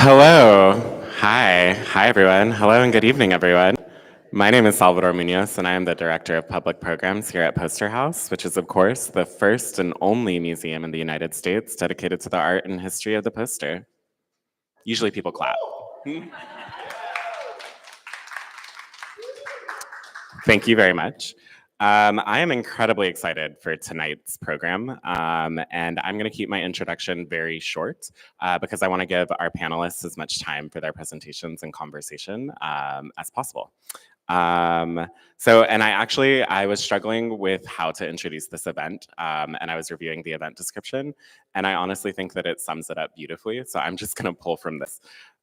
Hello. Hi, everyone. Hello and good evening, everyone. My name is Salvador Munoz, and I am the Director of Public Programs here at Poster House, which is, of course, the first and only museum in the United States dedicated to the art and history of the poster. Usually people clap. Thank you very much. I am incredibly excited for tonight's program, and I'm going to keep my introduction very short because I want to give our panelists as much time for their presentations and conversation as possible. And I was struggling with how to introduce this event, and I was reviewing the event description, and I honestly think that it sums it up beautifully, so I'm just going to pull from this.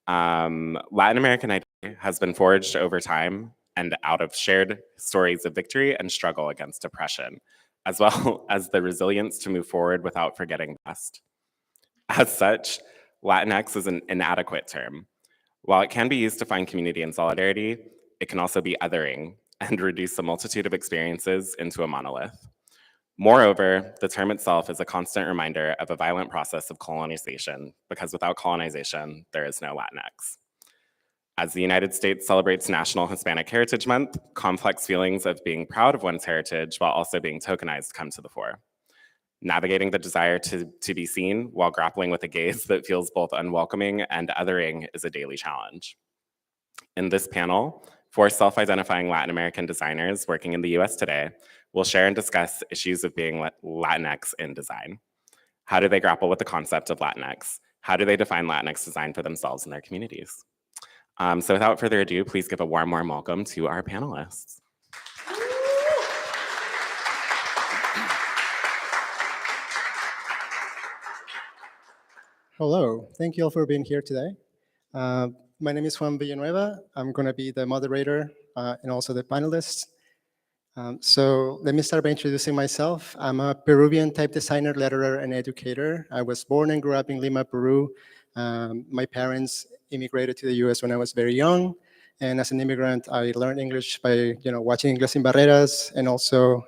Latin American identity has been forged over time and out of shared stories of victory and struggle against oppression, as well as the resilience to move forward without forgetting the past. As such, Latinx is an inadequate term. While it can be used to find community and solidarity, it can also be othering and reduce a multitude of experiences into a monolith. Moreover, the term itself is a constant reminder of a violent process of colonization, because without colonization, there is no Latinx. As the United States celebrates National Hispanic Heritage Month, complex feelings of being proud of one's heritage while also being tokenized come to the fore. Navigating the desire to be seen while grappling with a gaze that feels both unwelcoming and othering is a daily challenge. In this panel, 4 self-identifying Latin American designers working in the US today will share and discuss issues of being Latinx in design. How do they grapple with the concept of Latinx? How do they define Latinx design for themselves and their communities? So without further ado, please give a warm welcome to our panelists. Hello, thank you all for being here today. My name is Juan Villanueva. I'm going to be the moderator and also the panelist. So let me start by introducing myself. I'm a Peruvian type designer, letterer, and educator. I was born and grew up in Lima, Peru. My parents immigrated to the US when I was very young. And as an immigrant, I learned English by watching Inglés sin Barreras and also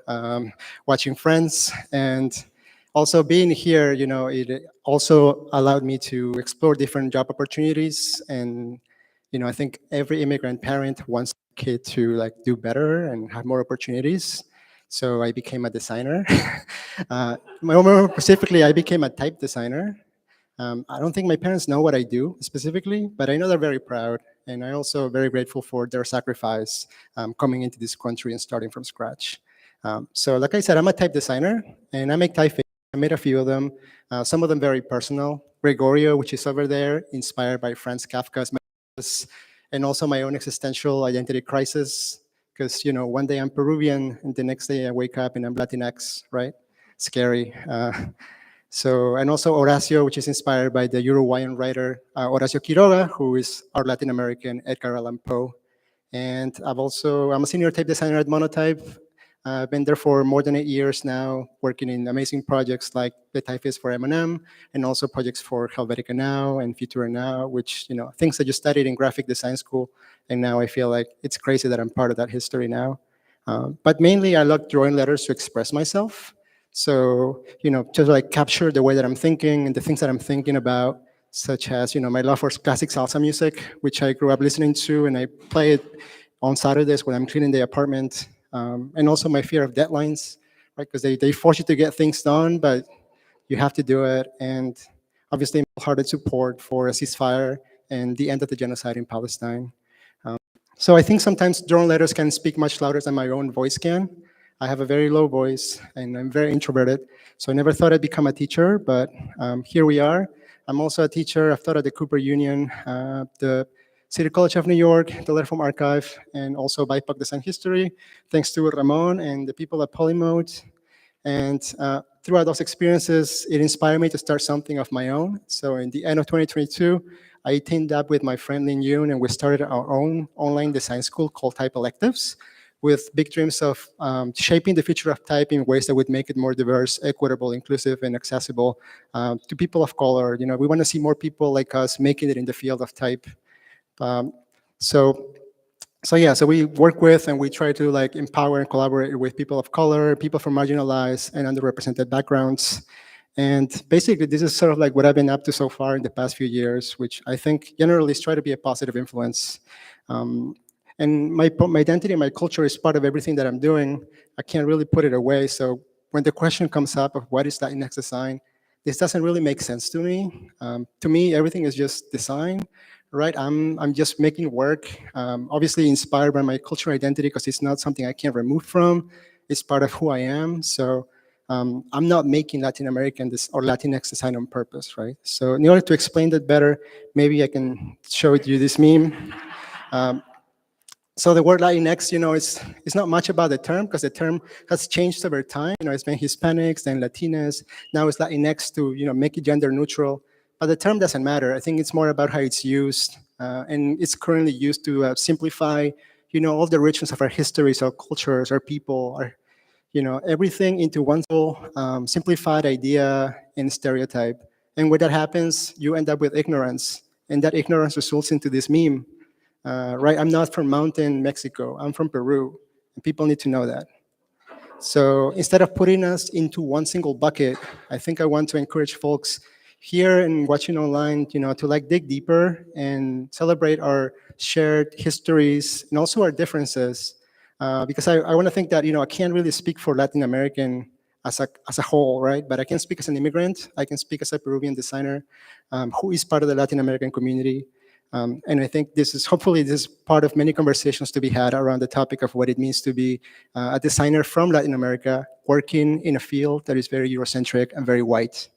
watching Friends. And also being here, it also allowed me to explore different job opportunities. And I think every immigrant parent wants a kid to do better and have more opportunities. So I became a designer. More specifically, I became a type designer. I don't think my parents know what I do specifically, but I know they're very proud. And I'm also very grateful for their sacrifice coming into this country and starting from scratch. So like I said, I'm a type designer, and I make typefaces. I made a few of them, some of them very personal. Gregorio, which is over there, inspired by Franz Kafka's Metamorphosis, and also my own existential identity crisis, because one day I'm Peruvian, and the next day I wake up and I'm Latinx, right? Scary. And also Horacio, which is inspired by the Uruguayan writer Horacio Quiroga, who is our Latin American Edgar Allan Poe. And I'm a senior tape designer at Monotype. I've been there for more than 8 years now, working in amazing projects like the typeface for M&M, and also projects for Helvetica Now and Futura Now, which, things I just studied in graphic design school. And now I feel like it's crazy that I'm part of that history now. But mainly I love drawing letters to express myself. So, to capture the way that I'm thinking and the things that I'm thinking about, such as, my love for classic salsa music, which I grew up listening to, and I play it on Saturdays when I'm cleaning the apartment. And also my fear of deadlines, right? Because they force you to get things done, but you have to do it. And obviously, hearted support for a ceasefire and the end of the genocide in Palestine. So I think sometimes drawing letters can speak much louder than my own voice can. I have a very low voice, and I'm very introverted. So I never thought I'd become a teacher, but here we are. I'm also a teacher. I've taught at the Cooper Union, the City College of New York, the Letter from Archive, and also BIPOC Design History, thanks to Ramon and the people at Polymode. And throughout those experiences, it inspired me to start something of my own. So in the end of 2022, I teamed up with my friend Lin Yoon, and we started our own online design school called Type Electives, with big dreams of shaping the future of type in ways that would make it more diverse, equitable, inclusive, and accessible to people of color. We want to see more people like us making it in the field of type. So we work with and we try to empower and collaborate with people of color, people from marginalized and underrepresented backgrounds. And basically, this is sort of like what I've been up to so far in the past few years, which I think generally is try to be a positive influence. And my identity, my culture is part of everything that I'm doing. I can't really put it away. So when the question comes up of what is Latinx design, this doesn't really make sense to me. To me, everything is just design, right? I'm just making work, obviously inspired by my cultural identity because it's not something I can remove from. It's part of who I am. So I'm not making Latin American or Latinx design on purpose, right? So in order to explain that better, maybe I can show you this meme. So the word Latinx, it's not much about the term because the term has changed over time. It's been Hispanics, then Latinas. Now it's Latinx to, make it gender neutral. But the term doesn't matter. I think it's more about how it's used. And it's currently used to simplify, all the richness of our histories, our cultures, our people, everything into one single simplified idea and stereotype. And when that happens, you end up with ignorance. And that ignorance results into this meme. Right, I'm not from mountain Mexico, I'm from Peru, and people need to know that. So instead of putting us into one single bucket, I think I want to encourage folks here and watching online, to like dig deeper and celebrate our shared histories and also our differences. Because I want to think that, I can't really speak for Latin American as a whole, right? But I can speak as an immigrant, I can speak as a Peruvian designer who is part of the Latin American community. And I think hopefully this is part of many conversations to be had around the topic of what it means to be a designer from Latin America working in a field that is very Eurocentric and very white.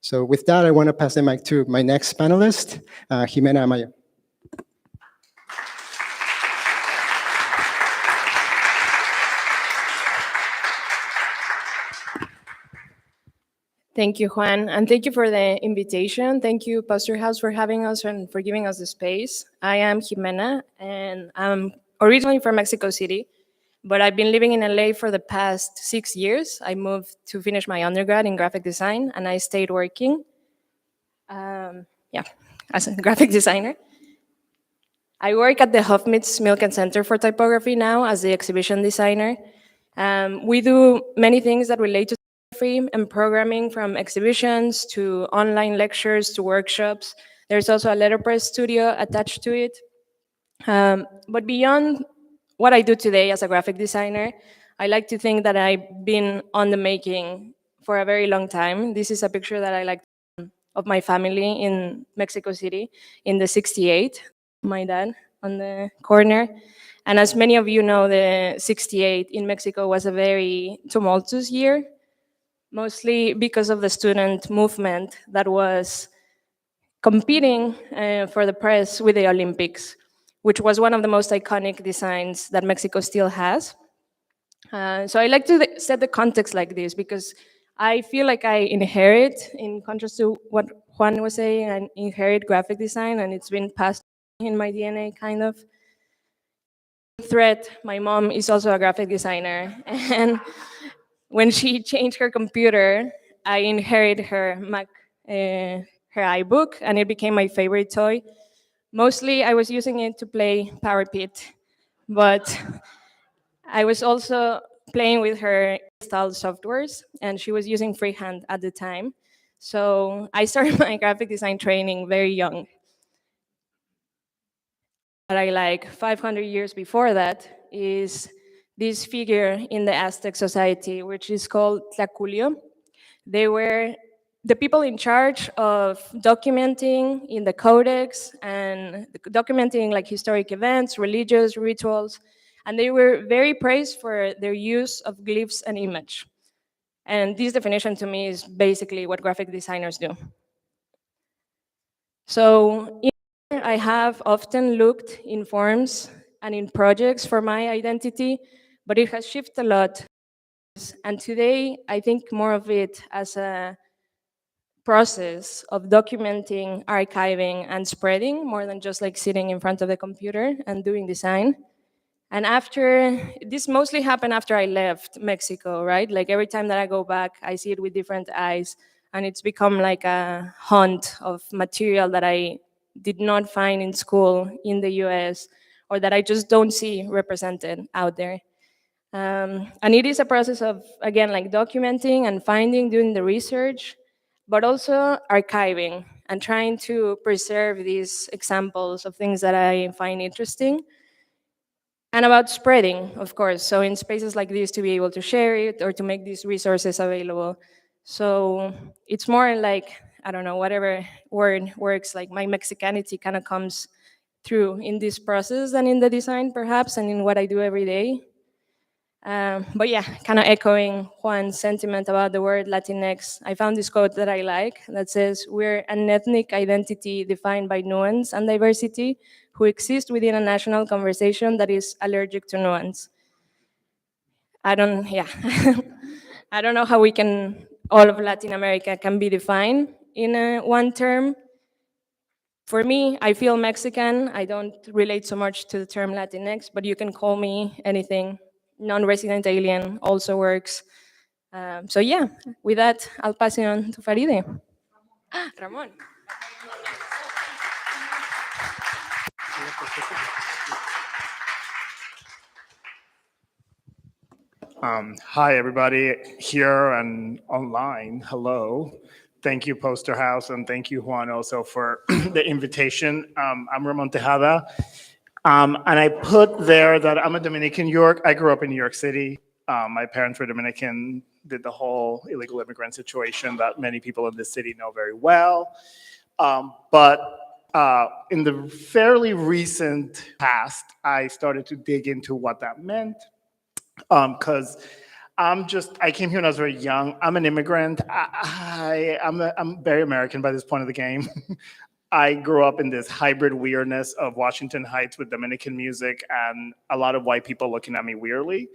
So with that, I want to pass the mic to my next panelist, Jimena Amaya. Thank you, Juan, and thank you for the invitation. Thank you, Pastor House, for having us and for giving us the space. I am Jimena, and I'm originally from Mexico City, but I've been living in LA for the past 6 years. I moved to finish my undergrad in graphic design, and I stayed working, as a graphic designer. I work at the Hofmitz Milk and Center for Typography now as the exhibition designer. We do many things that relate to typography and programming, from exhibitions to online lectures to workshops. There's also a letterpress studio attached to it. But beyond what I do today as a graphic designer, I like to think that I've been on the making for a very long time. This is a picture that I like of my family in Mexico City in the 68, my dad on the corner. And as many of you know, the 68 in Mexico was a very tumultuous year, mostly because of the student movement that was competing for the press with the Olympics, which was one of the most iconic designs that Mexico still has. So I like to set the context like this because I feel like I inherit, in contrast to what Juan was saying, I inherit graphic design, and it's been passed in my DNA, kind of. Thread, my mom is also a graphic designer, and when she changed her computer, I inherited her Mac, her iBook, and it became my favorite toy. Mostly, I was using it to play Power Pit, but I was also playing with her installed softwares, and she was using freehand at the time. So I started my graphic design training very young. What I like 500 years before that is this figure in the Aztec society, which is called Tlaculio. They were the people in charge of documenting in the codex and documenting like historic events, religious rituals, and they were very praised for their use of glyphs and image. And this definition to me is basically what graphic designers do. So I have often looked in forms and in projects for my identity, but it has shifted a lot. And today, I think more of it as a process of documenting, archiving, and spreading, more than just like sitting in front of the computer and doing design. And this mostly happened after I left Mexico, right? Like every time that I go back, I see it with different eyes, and it's become like a hunt of material that I did not find in school in the US, or that I just don't see represented out there. And it is a process of, again, like documenting and finding, doing the research, but also archiving and trying to preserve these examples of things that I find interesting. And about spreading, of course. So in spaces like this, to be able to share it or to make these resources available. So it's more like, I don't know, whatever word works, like my Mexicanity kind of comes through in this process and in the design, perhaps, and in what I do every day. But yeah, kind of echoing Juan's sentiment about the word Latinx, I found this quote that I like that says, "We're an ethnic identity defined by nuance and diversity who exist within a national conversation that is allergic to nuance." Yeah, I don't know how all of Latin America can be defined in one term. For me, I feel Mexican. I don't relate so much to the term Latinx, but you can call me anything. Non-resident alien also works. So yeah, with that, I'll pass it on to Faride. Ramon. Hi, everybody here and online. Hello. Thank you, Poster House, and thank you, Juan, also for the invitation. I'm Ramon Tejada, and I put there that I'm a Dominican New York. I grew up in New York City. My parents were Dominican, did the whole illegal immigrant situation that many people in this city know very well. But in the fairly recent past, I started to dig into what that meant. Because I came here when I was very young. I'm an immigrant. I'm very American by this point of the game. I grew up in this hybrid weirdness of Washington Heights with Dominican music and a lot of white people looking at me weirdly.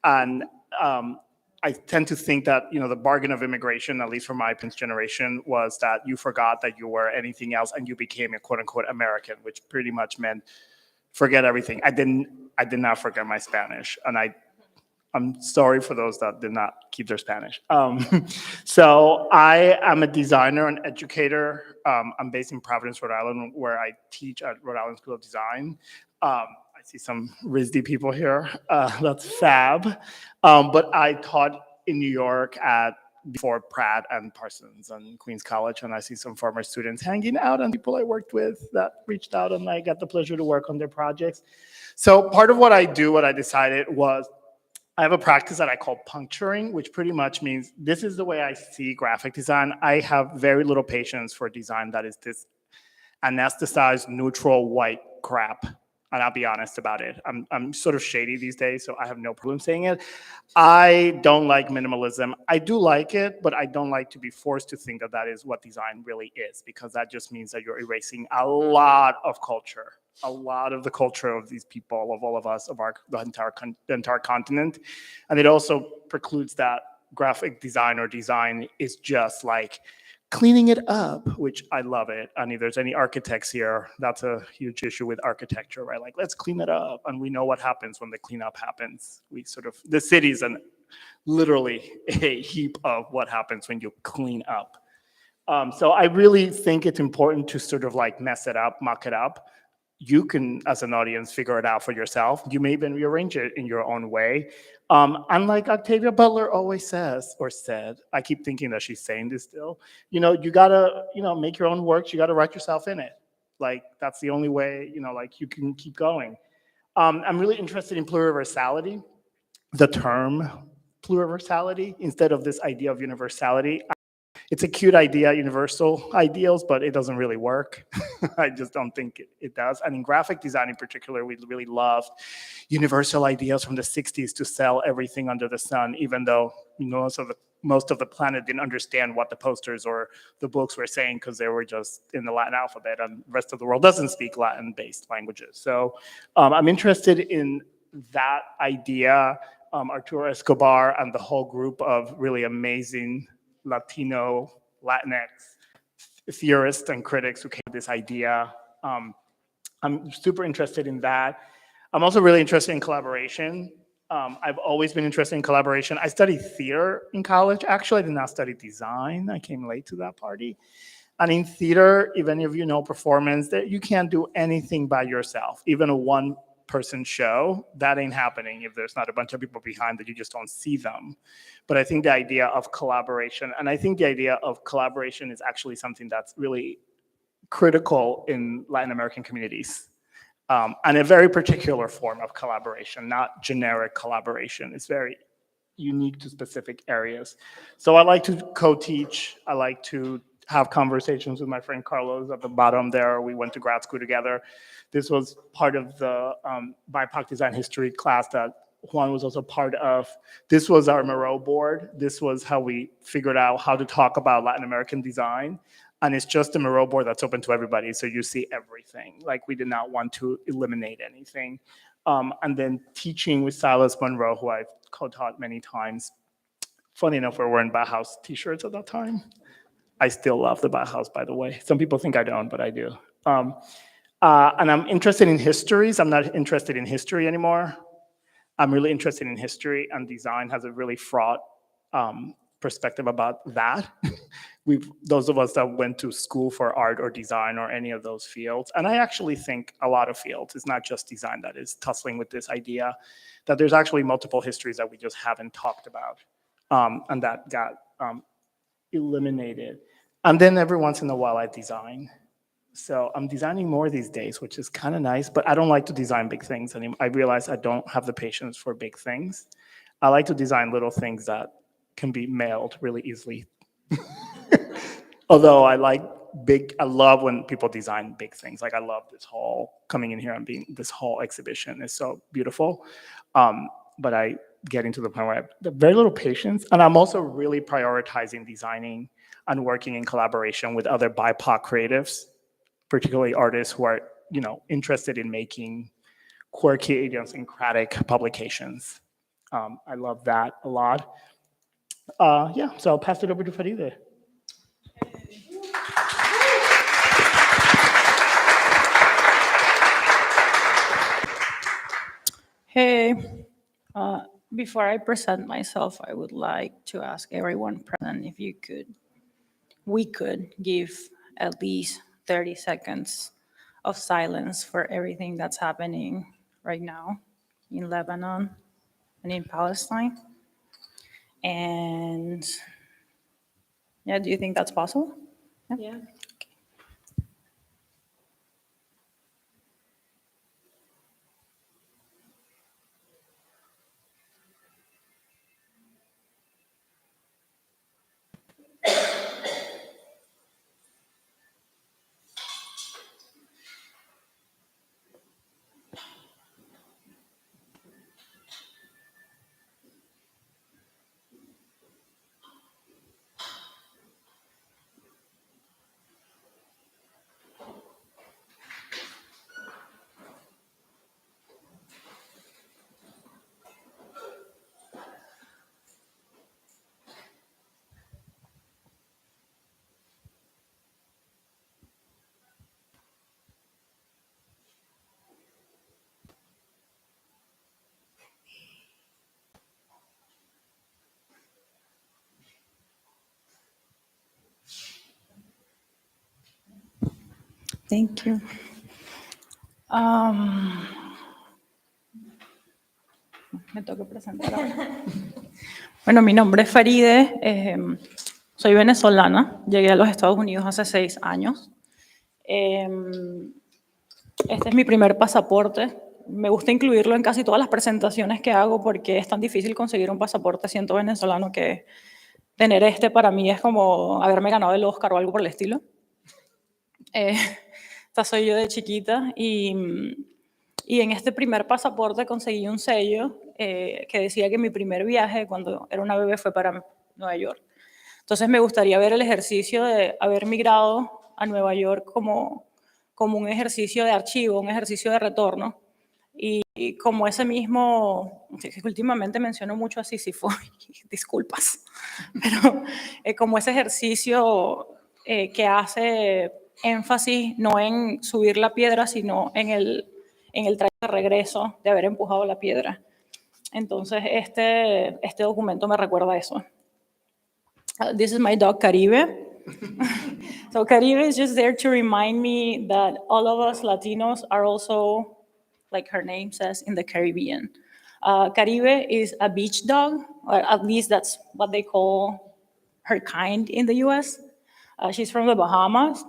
And I tend to think that, the bargain of immigration, at least for my parents' generation, was that you forgot that you were anything else and you became a quote unquote American, which pretty much meant forget everything. I did not forget my Spanish, and I'm sorry for those that did not keep their Spanish. So I am a designer and educator. I'm based in Providence, Rhode Island, where I teach at Rhode Island School of Design. I see some RISD people here. That's fab. But I taught in New York before Pratt and Parsons and Queens College, and I see some former students hanging out and people I worked with that reached out, and I got the pleasure to work on their projects. So part of what I do, what I decided was, I have a practice that I call puncturing, which pretty much means this is the way I see graphic design. I have very little patience for design that is this anesthetized, neutral, white crap. And I'll be honest about it. I'm sort of shady these days, so I have no problem saying it. I don't like minimalism. I do like it, but I don't like to be forced to think that that is what design really is, because that just means that you're erasing a lot of culture, a lot of the culture of these people, of all of us, of the entire continent. And it also precludes that graphic design or design is just like cleaning it up, which I love it. And if there's any architects here, that's a huge issue with architecture, right? Like, let's clean it up. And we know what happens when the cleanup happens. The city's literally a heap of what happens when you clean up. So I really think it's important to sort of like mess it up, muck it up. You can, as an audience, figure it out for yourself. You may even rearrange it in your own way. Unlike Octavia Butler always says, or said, I keep thinking that she's saying this still, you gotta, make your own works. You gotta write yourself in it. Like, that's the only way, like you can keep going. I'm really interested in pluriversality, the term pluriversality, instead of this idea of universality. It's a cute idea, universal ideals, but it doesn't really work. I just don't think it does. And in graphic design in particular, we really loved universal ideas from the 60s to sell everything under the sun, even though most of the planet didn't understand what the posters or the books were saying because they were just in the Latin alphabet, and the rest of the world doesn't speak Latin-based languages. So I'm interested in that idea. Arturo Escobar and the whole group of really amazing Latino, Latinx theorists and critics who came up with this idea. I'm super interested in that. I'm also really interested in collaboration. I've always been interested in collaboration. I studied theater in college. Actually, I did not study design. I came late to that party. And in theater, if any of you know performance, that you can't do anything by yourself. Even one person show, that ain't happening if there's not a bunch of people behind that you just don't see them. But I think the idea of collaboration, and I think the idea of collaboration is actually something that's really critical in Latin American communities. And a very particular form of collaboration, not generic collaboration. It's very unique to specific areas. So I like to co-teach. I like to have conversations with my friend Carlos at the bottom there. We went to grad school together. This was part of the BIPOC design history class that Juan was also part of. This was our Moreau board. This was how we figured out how to talk about Latin American design. And it's just a Moreau board that's open to everybody, so you see everything. Like, we did not want to eliminate anything. And then teaching with Silas Monroe, who I've co-taught many times. Funny enough, we were wearing Bauhaus t-shirts at that time. I still love the Bauhaus, by the way. Some people think I don't, but I do. And I'm interested in histories. I'm not interested in history anymore. I'm really interested in history, and design has a really fraught perspective about that. Those of us that went to school for art or design or any of those fields, and I actually think a lot of fields, it's not just design that is tussling with this idea that there's actually multiple histories that we just haven't talked about, and that got eliminated. And then every once in a while I design. So I'm designing more these days, which is kind of nice, but I don't like to design big things anymore. I realize I don't have the patience for big things. I like to design little things that can be mailed really easily. Although I love when people design big things. Like, I love this hall, coming in here and being, this whole exhibition is so beautiful. But I get into the point where I have very little patience. And I'm also really prioritizing designing and working in collaboration with other BIPOC creatives, particularly artists who are, interested in making quirky, idiosyncratic publications. I love that a lot. Yeah, so I'll pass it over to Faride. Hey, before I present myself, I would like to ask everyone present if we could give at least 30 seconds of silence for everything that's happening right now in Lebanon and in Palestine. And yeah, do you think that's possible? Yeah. Thank you. Me toca presentar ahora. Bueno, mi nombre es Faride, soy venezolana, llegué a los Estados Unidos hace 6 años. Este es mi primer pasaporte. Me gusta incluirlo en casi todas las presentaciones que hago porque es tan difícil conseguir un pasaporte siendo venezolano que tener este para mí es como haberme ganado el Oscar o algo por el estilo. Esta soy yo de chiquita y en este primer pasaporte conseguí un sello que decía que mi primer viaje cuando era una bebé fue para Nueva York. Entonces me gustaría ver el ejercicio de haber migrado a Nueva York como un ejercicio de archivo, un ejercicio de retorno. Y como ese mismo, que últimamente menciono mucho a Sísifo, disculpas, pero como ese ejercicio que hace énfasis no en subir la piedra, sino en el trayecto de regreso de haber empujado la piedra. Entonces, este documento me recuerda a eso. This is my dog, Caribe. So Caribe is just there to remind me that all of us Latinos are also like her name says, in the Caribbean. Caribe is a beach dog, or at least that's what they call her kind in the US. She's from the Bahamas.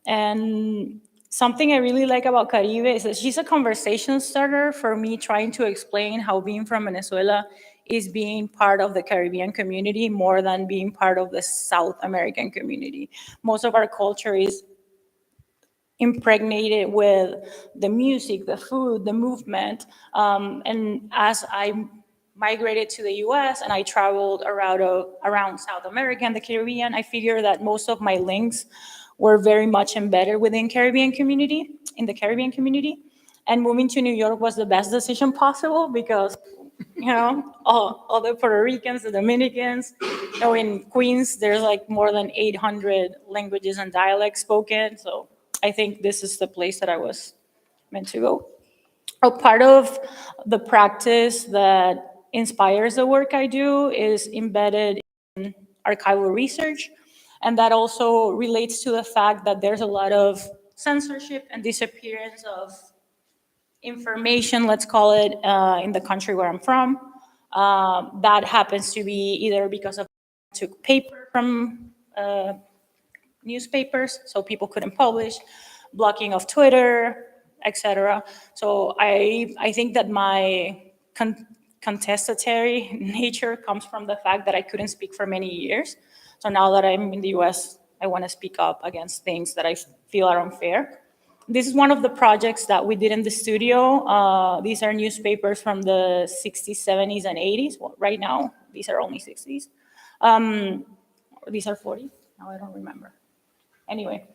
And something I really like about Caribe is that she's a conversation starter for me trying to explain how being from Venezuela is being part of the Caribbean community more than being part of the South American community. Most of our culture is impregnated with the music, the food, the movement. And as I migrated to the US and I traveled around South America and the Caribbean, I figured that most of my links were very much embedded within in the Caribbean community. And moving to New York was the best decision possible because, all the Puerto Ricans, the Dominicans, in Queens, there's like more than 800 languages and dialects spoken. So I think this is the place that I was meant to go. A part of the practice that inspires the work I do is embedded in archival research. And that also relates to the fact that there's a lot of censorship and disappearance of information, let's call it, in the country where I'm from. That happens to be either because of took paper from newspapers, so people couldn't publish, blocking of Twitter, etc. So I think that my contestatory nature comes from the fact that I couldn't speak for many years. So now that I'm in the US, I want to speak up against things that I feel are unfair. This is one of the projects that we did in the studio. These are newspapers from the 60s, 70s, and 80s. Well, right now, these are only 60s. These are 40s? Now I don't remember. Anyway,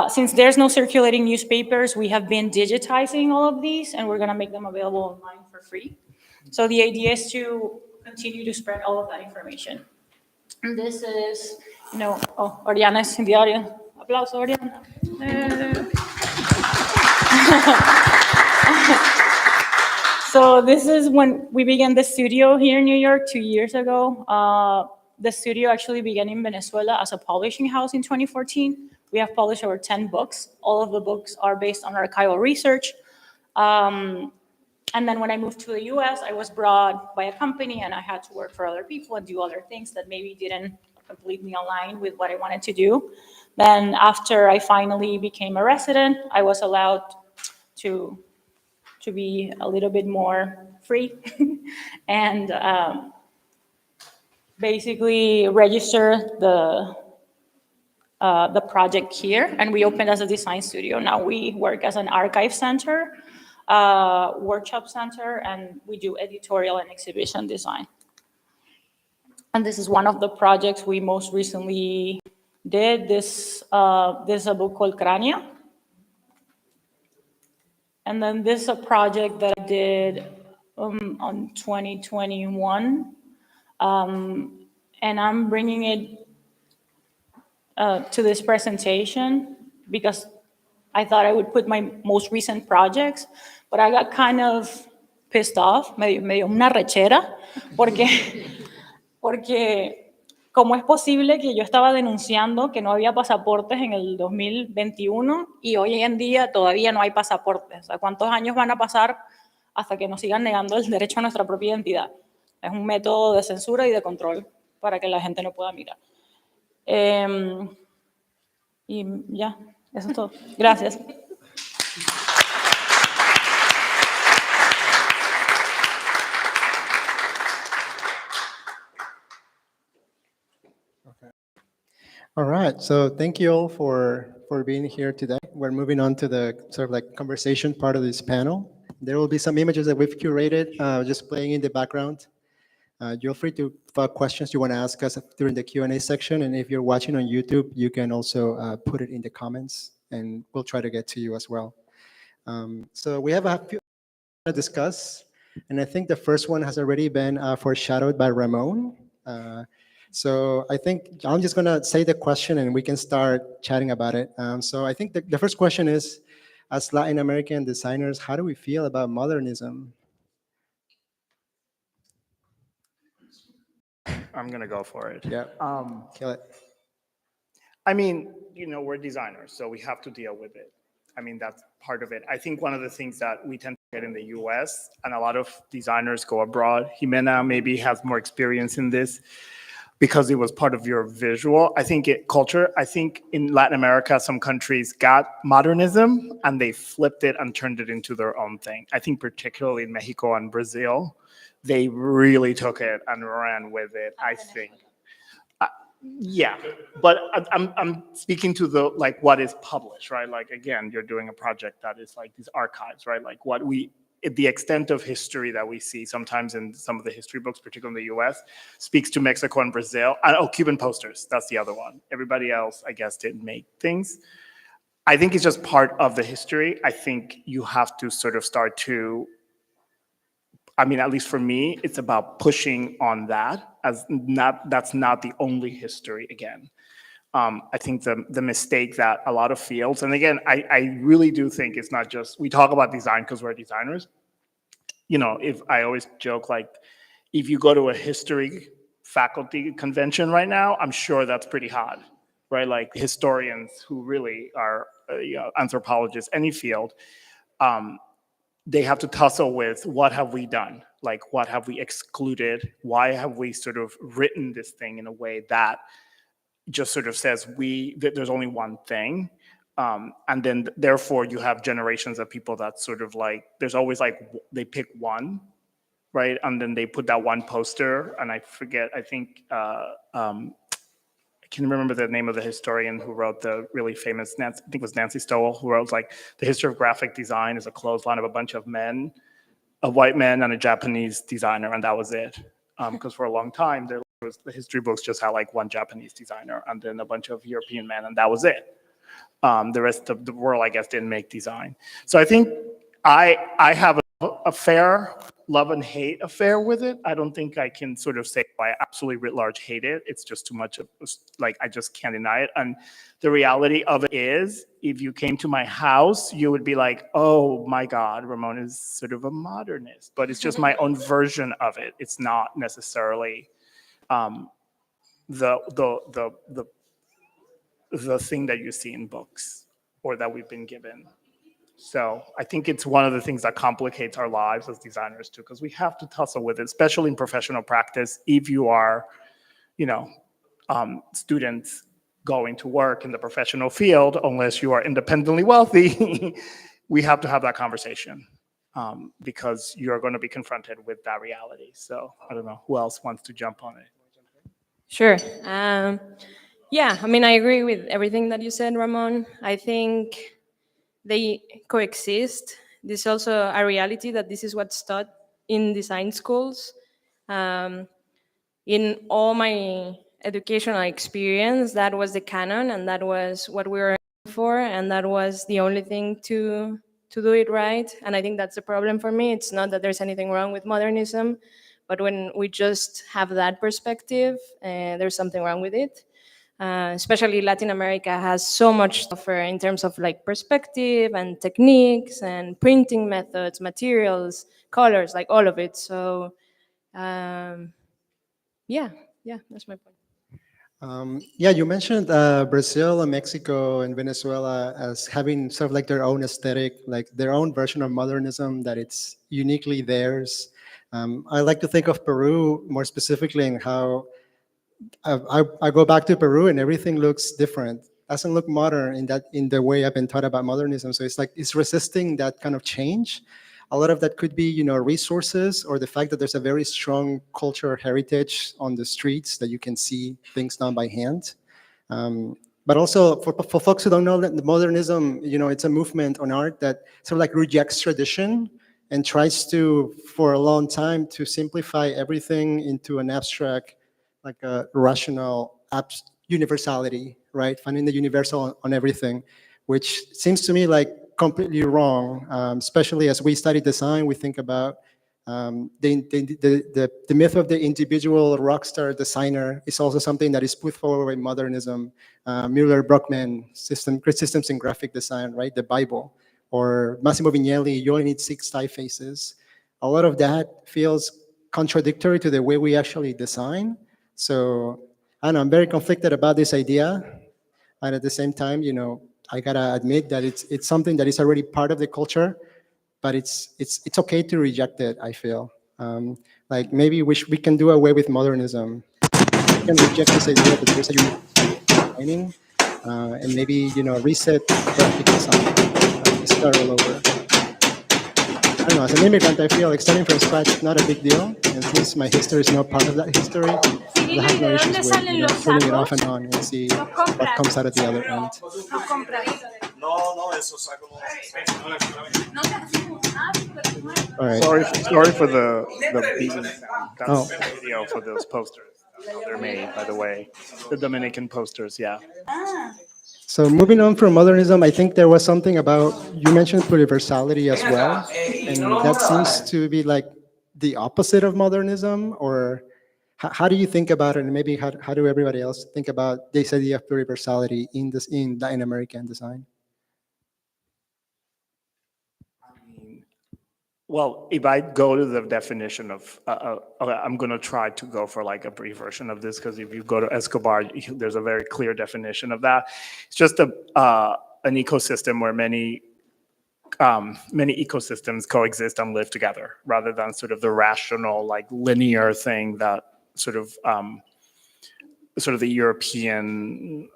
since there's no circulating newspapers, we have been digitizing all of these, and we're going to make them available online for free. So the idea is to continue to spread all of that information. And this is, Oriana is in the audience. Aplauso, Oriana. So this is when we began the studio here in New York 2 years ago. The studio actually began in Venezuela as a publishing house in 2014. We have published over 10 books. All of the books are based on archival research. And then when I moved to the US, I was brought by a company and I had to work for other people and do other things that maybe didn't completely align with what I wanted to do. Then after I finally became a resident, I was allowed to be a little bit more free and basically register the project here, and we opened as a design studio. Now we work as an archive center, workshop center, and we do editorial and exhibition design. And this is one of the projects we most recently did. This is a book called Crania. And then this is a project that I did on 2021. And I'm bringing it to this presentation because I thought I would put my most recent projects, but I got kind of pissed off, me dio una rechera, porque ¿cómo es posible que yo estaba denunciando que no había pasaportes en el 2021 y hoy en día todavía no hay pasaportes? O sea, ¿cuántos años van a pasar hasta que nos sigan negando el derecho a nuestra propia identidad? Es un método de censura y de control para que la gente no pueda mirar. Y ya, eso es todo. Gracias. All right, so thank you all for being here today. We're moving on to the sort of like conversation part of this panel. There will be some images that we've curated, just playing in the background. You're free to have questions you want to ask us during the Q&A section, and if you're watching on YouTube, you can also put it in the comments, and we'll try to get to you as well. So we have a few to discuss, and I think the first one has already been foreshadowed by Ramon. So I think I'm just going to say the question and we can start chatting about it. So I think the first question is, as Latin American designers, how do we feel about modernism? I'm going to go for it. Yeah, kill it. I mean, we're designers, so we have to deal with it. I mean, that's part of it. I think one of the things that we tend in the US, and a lot of designers go abroad. Jimena maybe has more experience in this because it was part of your visual. I think I think in Latin America, some countries got modernism and they flipped it and turned it into their own thing. I think particularly in Mexico and Brazil, they really took it and ran with it, I think. Yeah, but I'm speaking to the, like, what is published, right? Like, again, you're doing a project that is like these archives, right? Like the extent of history that we see sometimes in some of the history books, particularly in the US, speaks to Mexico and Brazil. Cuban posters, that's the other one. Everybody else, I guess, didn't make things. I think it's just part of the history. I think you have to sort of start to, I mean, at least for me, it's about pushing on that that's not the only history again. I think the mistake that a lot of fields, and again, I really do think it's not just, we talk about design because we're designers. You know, if I always joke, like, if you go to a history faculty convention right now, I'm sure that's pretty hot, right? Like historians who really are anthropologists, any field, they have to tussle with what have we done? Like, what have we excluded? Why have we sort of written this thing in a way that just sort of says that there's only one thing? And then therefore you have generations of people that sort of like, there's always like, they pick one, right? And then they put that one poster, and I forget, I think, I can't remember the name of the historian who wrote the really famous, I think it was Nancy Stowell, who wrote like the history of graphic design is a clothesline of a bunch of men, a white man and a Japanese designer, and that was it. Because for a long time, the history books just had like one Japanese designer and then a bunch of European men, and that was it. The rest of the world, I guess, didn't make design. So I think I have a fair love and hate affair with it. I don't think I can sort of say I absolutely writ large hate it. It's just too much of, like, I just can't deny it. And the reality of it is, if you came to my house, you would be like, oh my God, Ramon is sort of a modernist, but it's just my own version of it. It's not necessarily the thing that you see in books or that we've been given. So I think it's one of the things that complicates our lives as designers too, because we have to tussle with it, especially in professional practice. If you are, students going to work in the professional field, unless you are independently wealthy, we have to have that conversation because you're going to be confronted with that reality. So I don't know who else wants to jump on it. Sure. Yeah, I mean, I agree with everything that you said, Ramon. I think they coexist. This is also a reality that this is what's taught in design schools. In all my educational experience, that was the canon, and that was what we were for, and that was the only thing to do it right. And I think that's the problem for me. It's not that there's anything wrong with modernism, but when we just have that perspective, there's something wrong with it. Especially Latin America has so much to offer in terms of like perspective and techniques and printing methods, materials, colors, like all of it. So yeah, that's my point. Yeah, you mentioned Brazil and Mexico and Venezuela as having sort of like their own aesthetic, like their own version of modernism that it's uniquely theirs. I like to think of Peru more specifically and how I go back to Peru and everything looks different. Doesn't look modern in the way I've been taught about modernism. So it's like it's resisting that kind of change. A lot of that could be, resources or the fact that there's a very strong cultural heritage on the streets that you can see things done by hand. But also for folks who don't know that the modernism, it's a movement on art that sort of like rejects tradition and tries to, for a long time, to simplify everything into an abstract, like a rational universality, right? Finding the universal on everything, which seems to me like completely wrong, especially as we study design. We think about the myth of the individual rock star designer is also something that is put forward by modernism. Müller-Brockmann, systems in graphic design, right? The Bible. Or Massimo Vignelli, you only need 6 typefaces. A lot of that feels contradictory to the way we actually design. So I don't know, I'm very conflicted about this idea. And at the same time, I gotta admit that it's something that is already part of the culture. but it's okay to reject it, I feel. Like maybe we can do away with modernism. We can reject this idea that there's a unique designing, and maybe, reset graphic design, start all over. I don't know, as an immigrant, I feel like starting from scratch is not a big deal. And since my history is not part of that history, I have no issues with turning it off and on and see what comes out at the other end. All right. Sorry for the beeping sound. That's the video for those posters. That's how they're made, by the way. The Dominican posters, yeah. So moving on from modernism, I think there was something about, you mentioned universality as well, and that seems to be like the opposite of modernism, or how do you think about it, and maybe how do everybody else think about this idea of universality in Latin American design? Well, if I go to the definition of, I'm going to try to go for like a brief version of this, because if you go to Escobar, there's a very clear definition of that. It's just an ecosystem where many ecosystems coexist and live together, rather than sort of the rational, like linear thing that sort of the European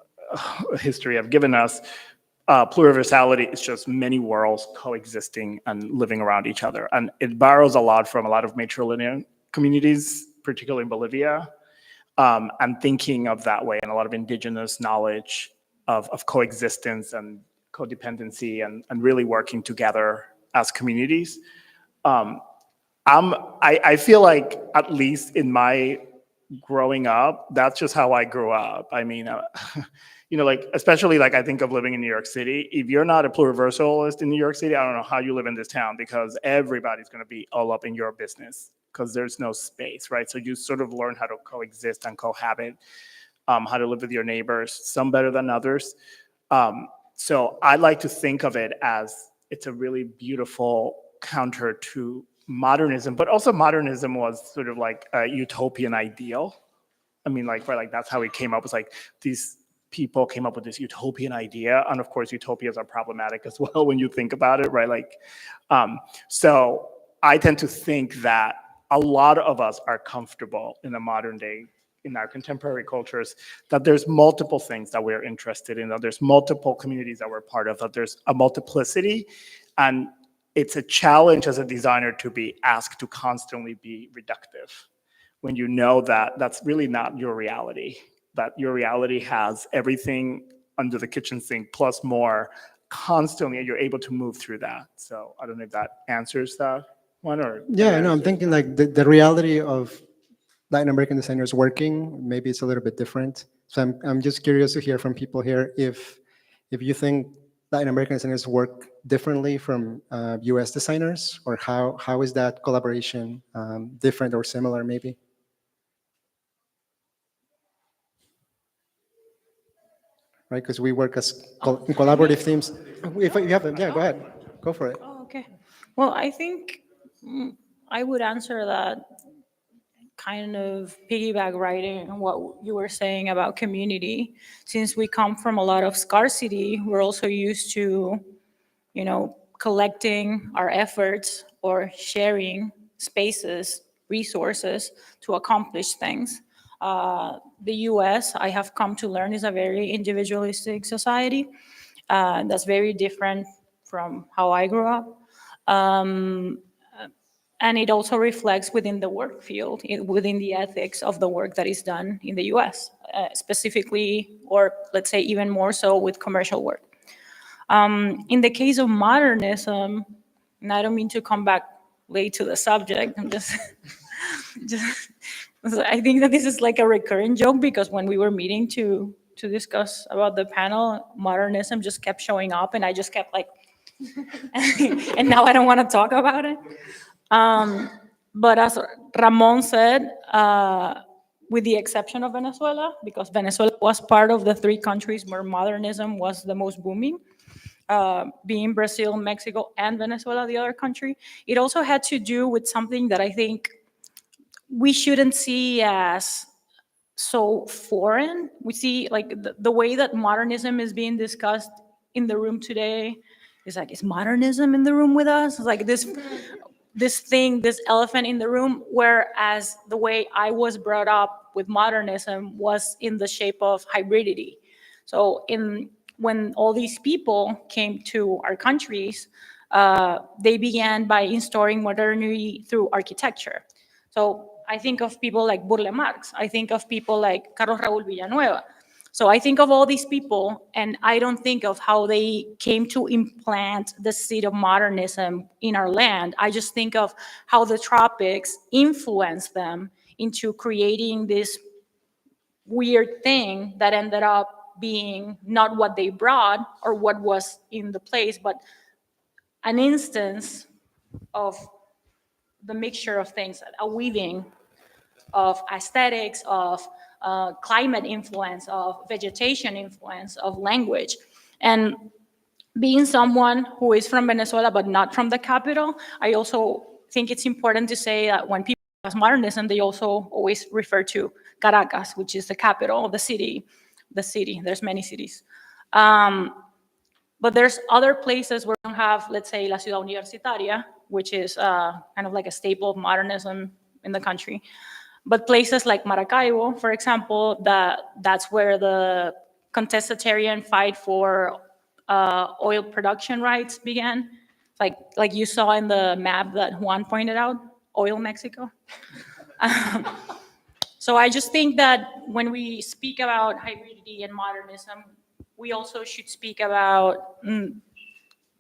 history have given us. Pluriversality is just many worlds coexisting and living around each other. And it borrows a lot from a lot of matrilineal communities, particularly in Bolivia, and thinking of that way, and a lot of indigenous knowledge of coexistence and codependency and really working together as communities. I feel like, at least in my growing up, that's just how I grew up. I mean, like, especially like I think of living in New York City. If you're not a pluriversalist in New York City, I don't know how you live in this town, because everybody's going to be all up in your business because there's no space, right? So you sort of learn how to coexist and cohabit, how to live with your neighbors, some better than others. So I like to think of it as it's a really beautiful counter to modernism, but also modernism was sort of like a utopian ideal. I mean, like, right, like that's how it came up. It's like these people came up with this utopian idea, and of course, utopias are problematic as well when you think about it, right? Like, so I tend to think that a lot of us are comfortable in the modern day, in our contemporary cultures, that there's multiple things that we're interested in, that there's multiple communities that we're part of, that there's a multiplicity, and it's a challenge as a designer to be asked to constantly be reductive when you know that that's really not your reality, that your reality has everything under the kitchen sink plus more constantly, and you're able to move through that. So I don't know if that answers that one, or... Yeah, no, I'm thinking like the reality of Latin American designers working, maybe it's a little bit different. So I'm just curious to hear from people here if you think Latin American designers work differently from US designers, or how is that collaboration different or similar maybe? Right, because we work as collaborative teams. If you have them, yeah, go ahead, go for it. Oh, okay. Well, I think I would answer that kind of piggyback writing on what you were saying about community. Since we come from a lot of scarcity, we're also used to, collecting our efforts or sharing spaces, resources to accomplish things. The US, I have come to learn, is a very individualistic society. That's very different from how I grew up. And it also reflects within the work field, within the ethics of the work that is done in the US, specifically, or let's say even more so with commercial work. In the case of modernism, and I don't mean to come back late to the subject, I'm just I think that this is like a recurring joke, because when we were meeting to discuss about the panel, modernism just kept showing up, and I just kept like, and now I don't want to talk about it. But as Ramon said, with the exception of Venezuela, because Venezuela was part of the 3 countries where modernism was the most booming, being Brazil, Mexico, and Venezuela, the other country, it also had to do with something that I think we shouldn't see as so foreign. We see like the way that modernism is being discussed in the room today It's like, is modernism in the room with us? It's like this thing, this elephant in the room, whereas the way I was brought up with modernism was in the shape of hybridity. So when all these people came to our countries, they began by installing modernity through architecture. So I think of people like Burle Marx. I think of people like Carlos Raúl Villanueva. So I think of all these people, and I don't think of how they came to implant the seed of modernism in our land. I just think of how the tropics influenced them into creating this weird thing that ended up being not what they brought or what was in the place, but an instance of the mixture of things, a weaving of aesthetics, of climate influence, of vegetation influence, of language. And being someone who is from Venezuela but not from the capital, I also think it's important to say that when people ask modernism, they also always refer to Caracas, which is the capital of the city. There's many cities. But there's other places where we have, let's say, La Ciudad Universitaria, which is kind of like a staple of modernism in the country. But places like Maracaibo, for example, that's where the contestataриan fight for oil production rights began. Like you saw in the map that Juan pointed out, oil Mexico. So I just think that when we speak about hybridity and modernism, we also should speak about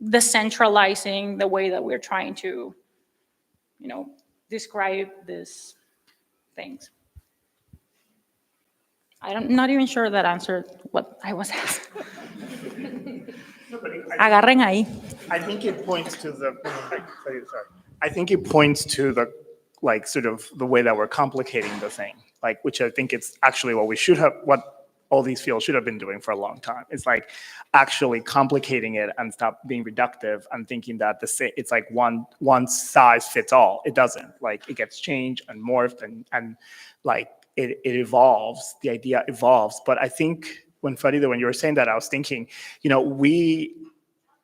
decentralizing the way that we're trying to, describe these things. I'm not even sure that answered what I was asked. Agarren ahí. I think it points to the. Sorry. I think it points to the, sort of the way that we're complicating the thing, which I think it's actually what all these fields should have been doing for a long time. It's like actually complicating it and stop being reductive and thinking that it's like one size fits all. It doesn't. It gets changed and morphed and it evolves. The idea evolves. But I think when you were saying that, I was thinking, we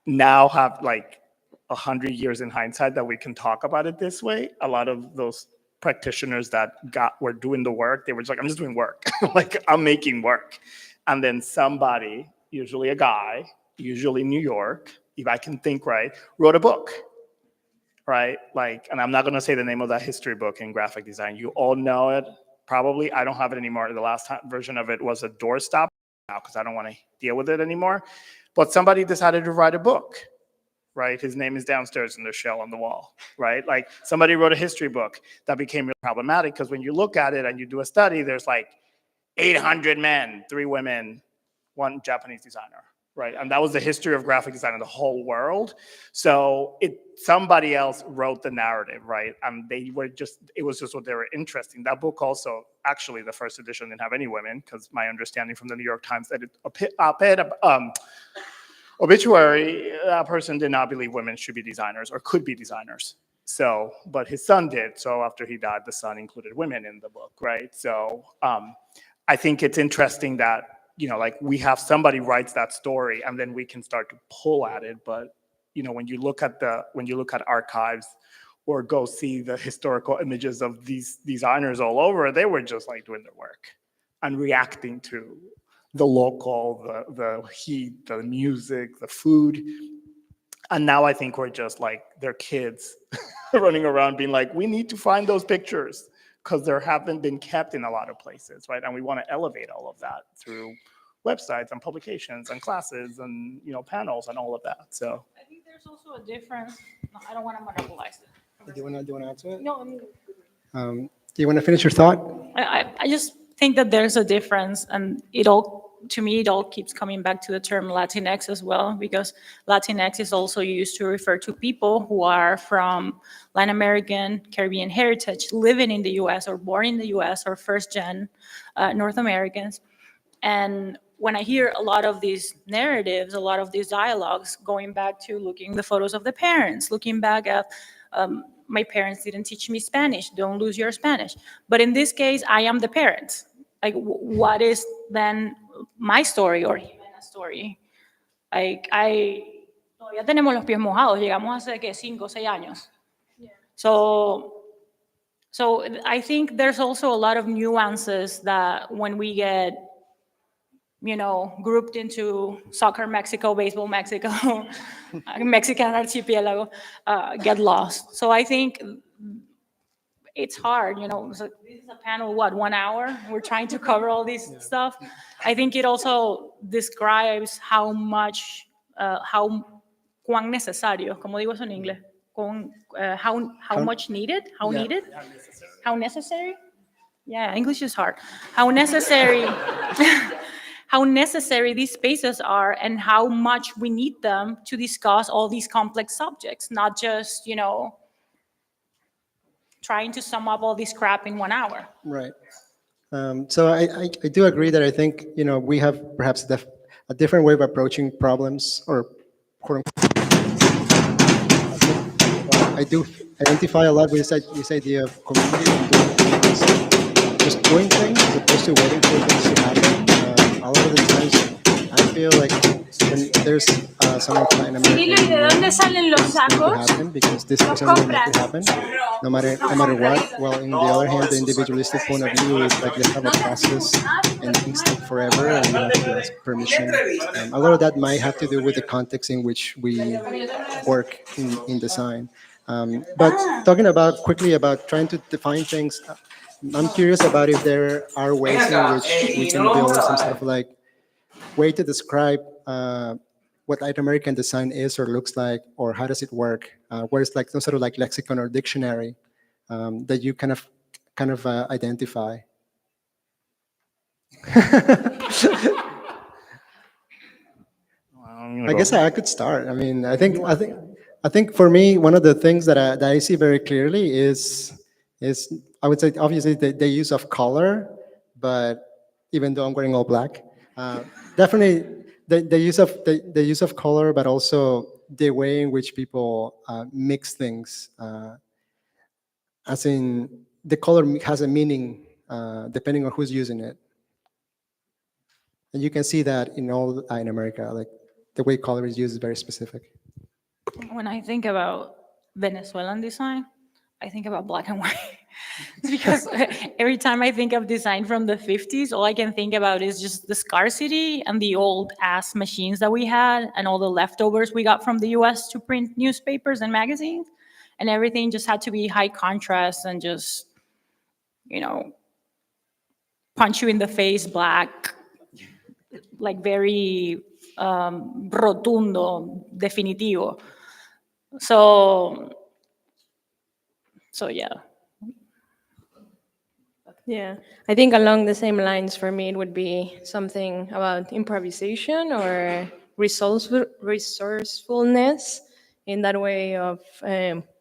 now have 100 years in hindsight that we can talk about it this way. A lot of those practitioners that were doing the work, they were just like, I'm just doing work. I'm making work. And then somebody, usually a guy, usually New York, if I can think right, wrote a book, right? And I'm not going to say the name of that history book in graphic design. You all know it, probably. I don't have it anymore. The last version of it was a doorstop now because I don't want to deal with it anymore. But somebody decided to write a book. Right, his name is downstairs in the shell on the wall, right? Somebody wrote a history book that became really problematic because when you look at it and you do a study, there's 800 men, 3 women, 1 Japanese designer, right? And that was the history of graphic design in the whole world. So somebody else wrote the narrative, right? And it was just what they were interested in. That book also, actually, the first edition didn't have any women because my understanding from the New York Times obituary, that person did not believe women should be designers or could be designers. So, but his son did. So after he died, the son included women in the book, right? So I think it's interesting that, we have somebody writes that story and then we can start to pull at it. But, when you look at archives or go see the historical images of these designers all over, they were just doing their work and reacting to the local, the heat, the music, the food. And now I think we're just they're kids running around being we need to find those pictures because they haven't been kept in a lot of places, right? And we want to elevate all of that through websites and publications and classes and, panels and all of that. So I think there's also a difference. No, I don't want to monopolize it. Do you want to answer it? No, Do you want to finish your thought? I just think that there's a difference, and it all keeps coming back to the term Latinx as well, because Latinx is also used to refer to people who are from Latin American, Caribbean heritage, living in the US or born in the US or first-gen North Americans. And when I hear a lot of these narratives, a lot of these dialogues, going back to looking the photos of the parents, looking back at my parents didn't teach me Spanish, don't lose your Spanish. But in this case, I am the parent. What is then my story or Jimena's story? I Ya tenemos los pies mojados, llegamos hace, ¿qué? 5 o 6 años. So I think there's also a lot of nuances that when we get, grouped into soccer Mexico, baseball Mexico, Mexican archipelago, get lost. So I think it's hard, So this is a panel, 1 hour? We're trying to cover all this stuff. I think it also describes how much, cuán necesario, como digo eso en inglés, how much needed, needed, how necessary. Yeah, English is hard. How necessary, how necessary these spaces are, and how much we need them to discuss all these complex subjects, not just, trying to sum up all this crap in 1 hour. Right. So I do agree that I think, we have perhaps a different way of approaching problems, or quote unquote. I do identify a lot with this idea of community and doing things, just doing things as opposed to waiting for things to happen. A lot of the times I feel like when there's something in America, ¿Y de dónde salen los sacos? happen because this person will make it happen, no matter what. Well, on the other hand, the individualistic point of view is like they have a process and things take forever and you have to ask permission. A lot of that might have to do with the context in which we work in design. But talking quickly about trying to define things, I'm curious about if there are ways in which we can build some sort of like way to describe what Latin American design is or looks like, or how does it work? Where it's like some sort of like lexicon or dictionary that you kind of identify. I guess I could start. I mean, I think for me, one of the things that I see very clearly is I would say obviously the use of color, but even though I'm wearing all black, definitely the use of color, but also the way in which people mix things. As in, the color has a meaning depending on who's using it, and you can see that in all in America. Like the way color is used is very specific. When I think about Venezuelan design, I think about black and white. It's because every time I think of design from the 50s, all I can think about is just the scarcity and the old ass machines that we had and all the leftovers we got from the US to print newspapers and magazines. And everything just had to be high contrast and just, punch you in the face, black, like very rotundo, definitivo. So yeah. Yeah, I think along the same lines for me, it would be something about improvisation or resourcefulness in that way of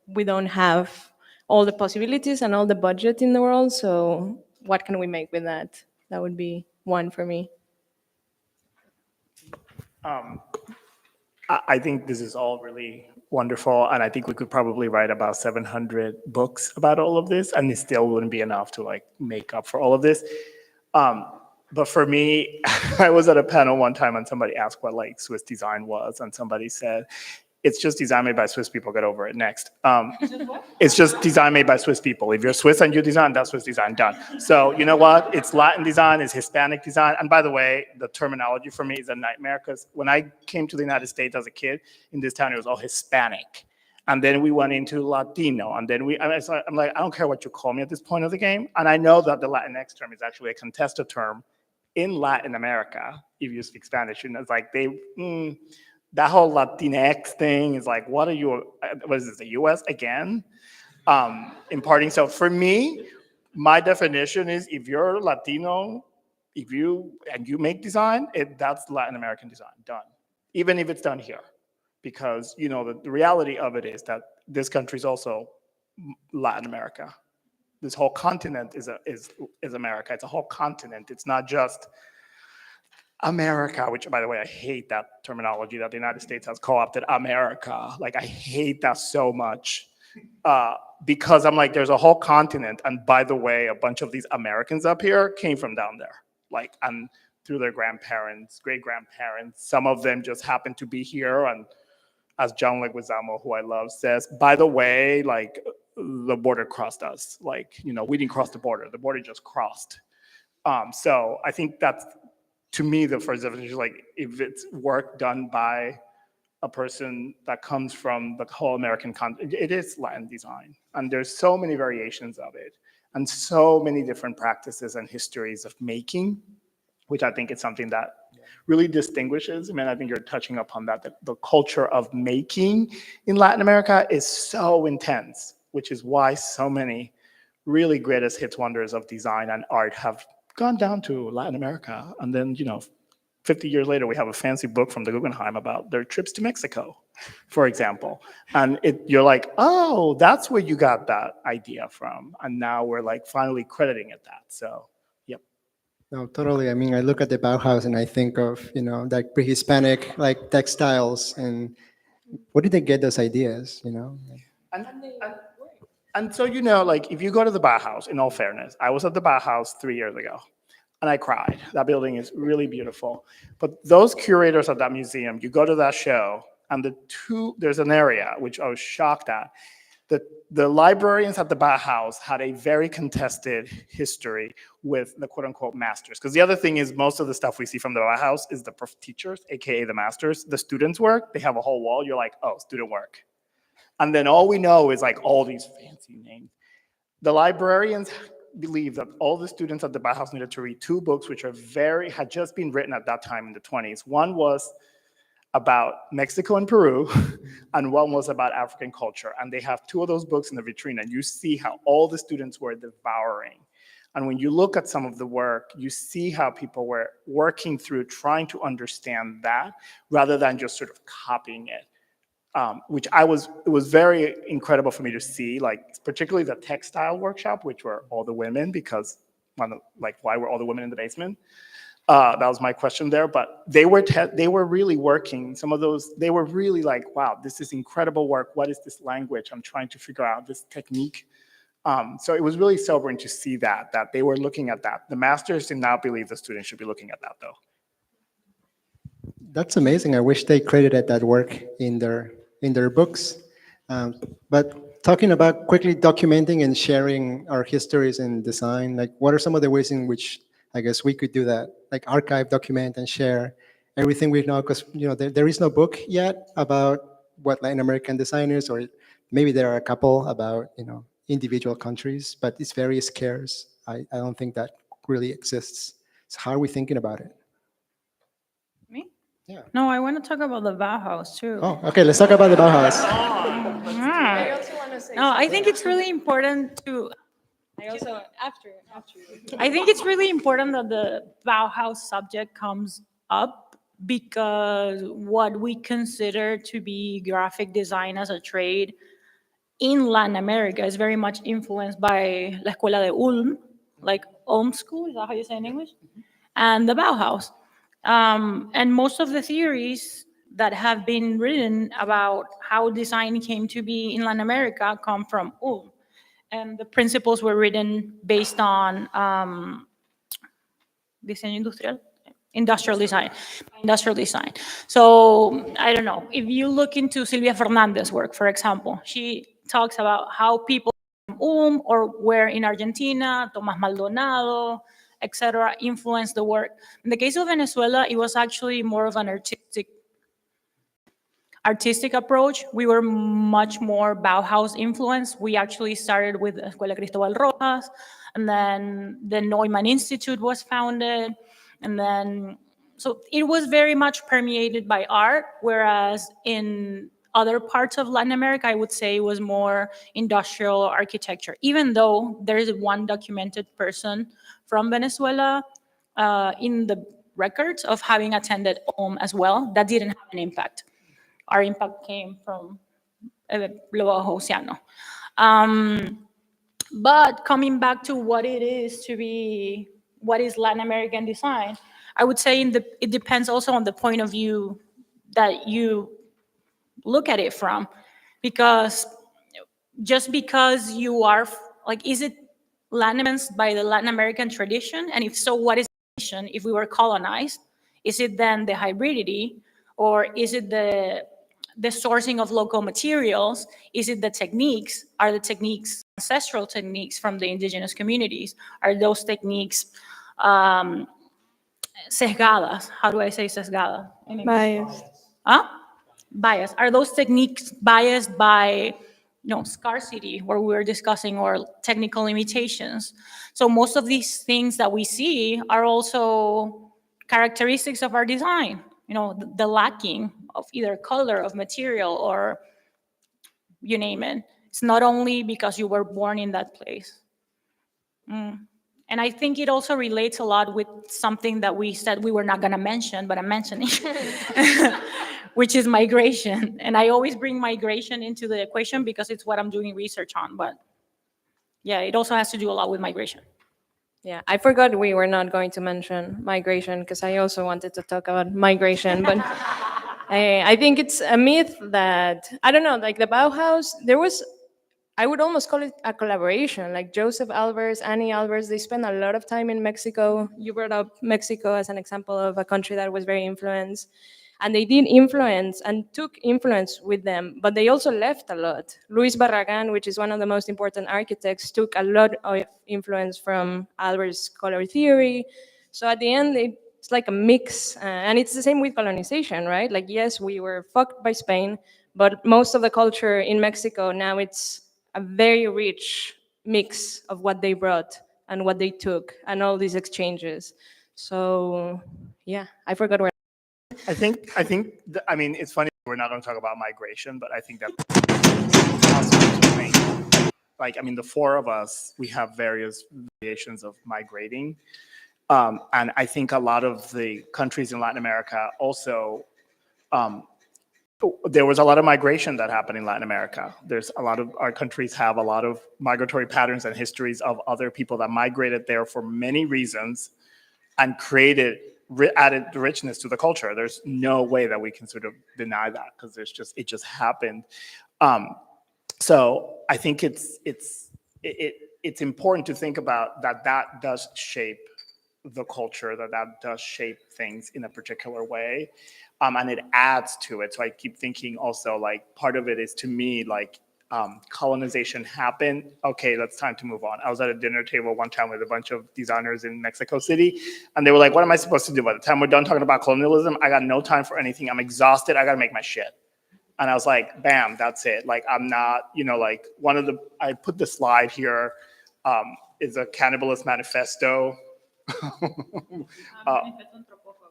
we don't have all the possibilities and all the budget in the world, so what can we make with that? That would be one for me. I think this is all really wonderful, and I think we could probably write about 700 books about all of this, and it still wouldn't be enough to like make up for all of this. But for me, I was at a panel one time and somebody asked what like Swiss design was, and somebody said, it's just design made by Swiss people, get over it, next. It's just design made by Swiss people. If you're Swiss and you design, that's Swiss design, done. So you know what? It's Latin design, it's Hispanic design. And by the way, the terminology for me is a nightmare because when I came to the United States as a kid, in this town, it was all Hispanic. And then we went into Latino. And then I'm like, I don't care what you call me at this point of the game. And I know that the Latinx term is actually a contested term in Latin America, if you speak Spanish. And it's like that whole Latinx thing is like, what is this, the US again? Imparting. So for me, my definition is if you're Latino, and you make design, that's Latin American design, done. Even if it's done here. Because, the reality of it is that this country is also Latin America. This whole continent is America. It's a whole continent. It's not just America, which, by the way, I hate that terminology that the United States has co-opted America. Like, I hate that so much because I'm like, there's a whole continent. And by the way, a bunch of these Americans up here came from down there, like, and through their grandparents, great-grandparents. Some of them just happened to be here and as John Leguizamo, who I love, says, by the way, like the border crossed us. Like, you know, we didn't cross the border just crossed. So I think that's, to me, the first definition is like, if it's work done by a person that comes from the whole American continent, it is Latin design. And there's so many variations of it and so many different practices and histories of making, which I think is something that really distinguishes. I mean, I think you're touching upon that, the culture of making in Latin America is so intense, which is why so many really greatest hits wonders of design and art have gone down to Latin America. And then, you know, 50 years later, we have a fancy book from the Guggenheim about their trips to Mexico, for example. And you're like, oh, that's where you got that idea from. And now we're like finally crediting it that. So, yep. No, totally. I mean, I look at the Bauhaus and I think of, you know, like pre-Hispanic, like textiles, and where did they get those ideas, you know? And so, you know, like if you go to the Bauhaus, in all fairness, I was at the Bauhaus 3 years ago. And I cried. That building is really beautiful. But those curators at that museum, you go to that show, and there's an area which I was shocked at. The librarians at the Bauhaus had a very contested history with the quote unquote masters. Because the other thing is, most of the stuff we see from the Bauhaus is the teachers, AKA the masters. The students' work, they have a whole wall. You're like, oh, student work. And then all we know is like all these fancy names. The librarians believe that all the students at the Bauhaus needed to read two books which had just been written at that time in the 20s. One was about Mexico and Peru, and one was about African culture. And they have two of those books in the vitrine, and you see how all the students were devouring. And when you look at some of the work, you see how people were working through trying to understand that rather than just sort of copying it. Which it was very incredible for me to see, like particularly the textile workshop, which were all the women, because why were all the women in the basement? That was my question there, but they were really working. Some of those, they were really like, wow, this is incredible work. What is this language? I'm trying to figure out this technique. So it was really sobering to see that they were looking at that. The masters did not believe the students should be looking at that though. That's amazing. I wish they credited that work in their books. But talking about quickly documenting and sharing our histories in design, like what are some of the ways in which I guess we could do that? Like archive, document, and share everything we know, because you know there is no book yet about what Latin American designers, or maybe there are a couple about individual countries, but it's very scarce. I don't think that really exists. So how are we thinking about it? Me? Yeah. No, I want to talk about the Bauhaus too. Oh, okay. Let's talk about the Bauhaus. No, I think it's really important to. I think it's really important that the Bauhaus subject comes up, because what we consider to be graphic design as a trade in Latin America is very much influenced by La Escuela de Ulm, like Ulm School, is that how you say in English? And the Bauhaus. And most of the theories that have been written about how design came to be in Latin America come from Ulm. And the principles were written based on diseño industrial, industrial design. So I don't know, if you look into Silvia Fernandez's work, for example, she talks about how people from Ulm or where in Argentina, Tomás Maldonado, etc., influenced the work. In the case of Venezuela, it was actually more of an artistic approach. We were much more Bauhaus influenced. We actually started with Escuela Cristóbal Rojas, and then the Neumann Institute was founded, and then, so it was very much permeated by art, whereas in other parts of Latin America, I would say it was more industrial architecture, even though there is one documented person from Venezuela in the records of having attended Ulm as well. That didn't have an impact. Our impact came from lo Bauhausiano. But coming back to what it is to be, what is Latin American design, I would say it depends also on the point of view that you look at it from. Because just because you are, like, is it Latin by the Latin American tradition? And if so, what is the tradition if we were colonized? Is it then the hybridity, or is it the the sourcing of local materials? Is it the techniques? Are the techniques ancestral techniques from the indigenous communities? Are those techniques sesgadas? How do I say sesgada? Biased. Huh? Bias. Are those techniques biased by scarcity, where we were discussing, or technical limitations? So most of these things that we see are also characteristics of our design. The lacking of either color, of material, or you name it. It's not only because you were born in that place. And I think it also relates a lot with something that we said we were not going to mention, but I'm mentioning, which is migration. And I always bring migration into the equation because it's what I'm doing research on. But yeah, it also has to do a lot with migration. Yeah, I forgot we were not going to mention migration because I also wanted to talk about migration, but I think it's a myth that, I don't know, like the Bauhaus, there was, I would almost call it a collaboration, like Joseph Albers, Annie Albers, they spent a lot of time in Mexico. You brought up Mexico as an example of a country that was very influenced. And they did influence and took influence with them, but they also left a lot. Luis Barragan, which is one of the most important architects, took a lot of influence from Albert's color theory. So at the end, it's like a mix. And it's the same with colonization, right? Like, yes, we were fucked by Spain, but most of the culture in Mexico now, it's a very rich mix of what they brought and what they took and all these exchanges. So yeah, I forgot where. I mean, it's funny we're not going to talk about migration, but I think that like, I mean, the four of us, we have various variations of migrating. And I think a lot of the countries in Latin America also, there was a lot of migration that happened in Latin America. There's a lot of, our countries have a lot of migratory patterns and histories of other people that migrated there for many reasons and created, added richness to the culture. There's no way that we can sort of deny that, because it just happened. So I think it's important to think about that does shape the culture, that does shape things in a particular way, and it adds to it. So I keep thinking also, like, part of it is, to me, like, colonization happened. Okay, it's time to move on. I was at a dinner table one time with a bunch of designers in Mexico City, and they were like, what am I supposed to do? By the time we're done talking about colonialism, I got no time for anything. I'm exhausted. I got to make my shit. And I was like, bam, that's it. Like, I'm not, like, I put the slide here, is a Cannibalist Manifesto.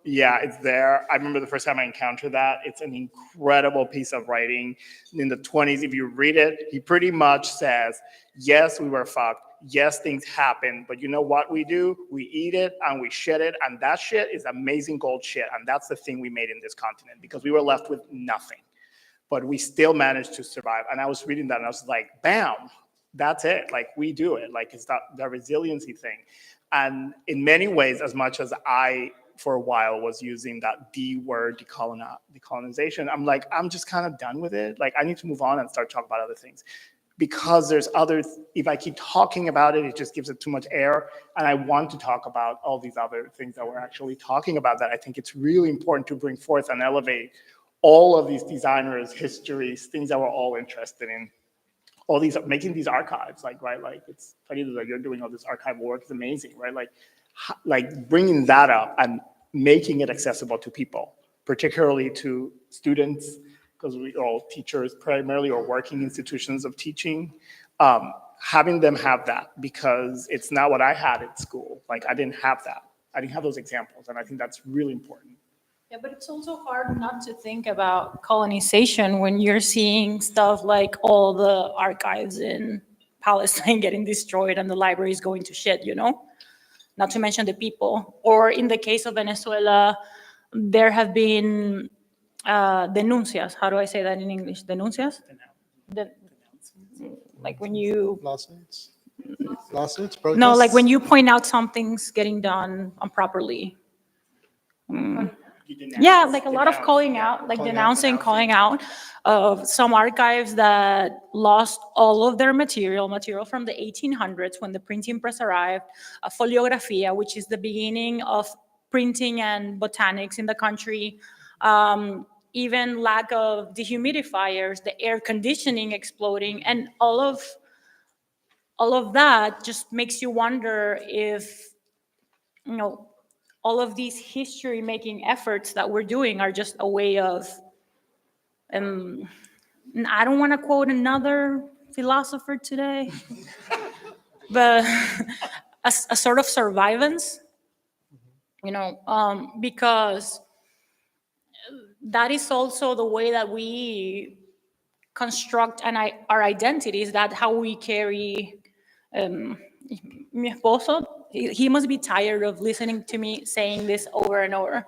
Yeah, it's there. I remember the first time I encountered that. It's an incredible piece of writing. In the 1920s, if you read it, he pretty much says, yes, we were fucked. Yes, things happen, but you know what we do? We eat it and we shit it, and that shit is amazing gold shit. And that's the thing we made in this continent, because we were left with nothing. But we still managed to survive. And I was reading that and I was like, bam, that's it. Like, we do it. Like, it's the resiliency thing. And in many ways, as much as I, for a while, was using that D word, decolonization, I'm like, I'm just kind of done with it. Like, I need to move on and start talking about other things. Because there's if I keep talking about it, it just gives it too much air. And I want to talk about all these other things that we're actually talking about, that I think it's really important to bring forth and elevate all of these designers' histories, things that we're all interested in. All these, making these archives, like, right? Like, it's funny that you're doing all this archival work. It's amazing, right? Like bringing that up and making it accessible to people, particularly to students, because we are all teachers primarily, or working institutions of teaching, having them have that, because it's not what I had at school. Like, I didn't have that. I didn't have those examples, and I think that's really important. Yeah, but it's also hard not to think about colonization when you're seeing stuff like all the archives in Palestine getting destroyed and the libraries going to shit, Not to mention the people. Or in the case of Venezuela, there have been denuncias. How do I say that in English? Denuncias? Like when you... Lawsuits? Protests? No, like when you point out something's getting done improperly. Yeah, like a lot of calling out, like denouncing, calling out of some archives that lost all of their material from the 1800s when the printing press arrived, foliografía, which is the beginning of printing and botanics in the country, even lack of dehumidifiers, the air conditioning exploding, and all of that just makes you wonder if, you know, all of these history-making efforts that we're doing are just a way of, I don't want to quote another philosopher today, but a sort of survivance, you know, because that is also the way that we construct our identities, that how we carry. Mi esposo, he must be tired of listening to me saying this over and over.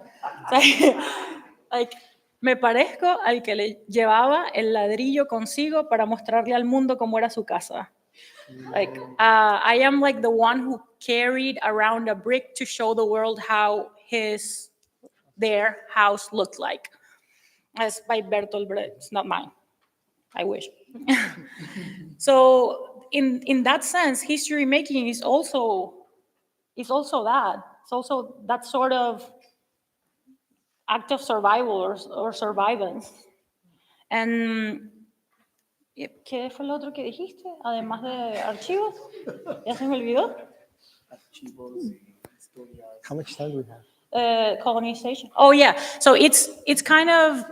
Like, me parezco al que le llevaba el ladrillo consigo para mostrarle al mundo cómo era su casa. Like, I am like the one who carried around a brick to show the world how their house looked like. That's by Bertolt Brecht. It's not mine. I wish. So in that sense, history making is also that. It's also that sort of act of survival or survivance. And ¿qué fue lo otro que dijiste? Además de archivos, ya se me olvidó. How much time do we have? Colonization. Oh yeah. So it's kind of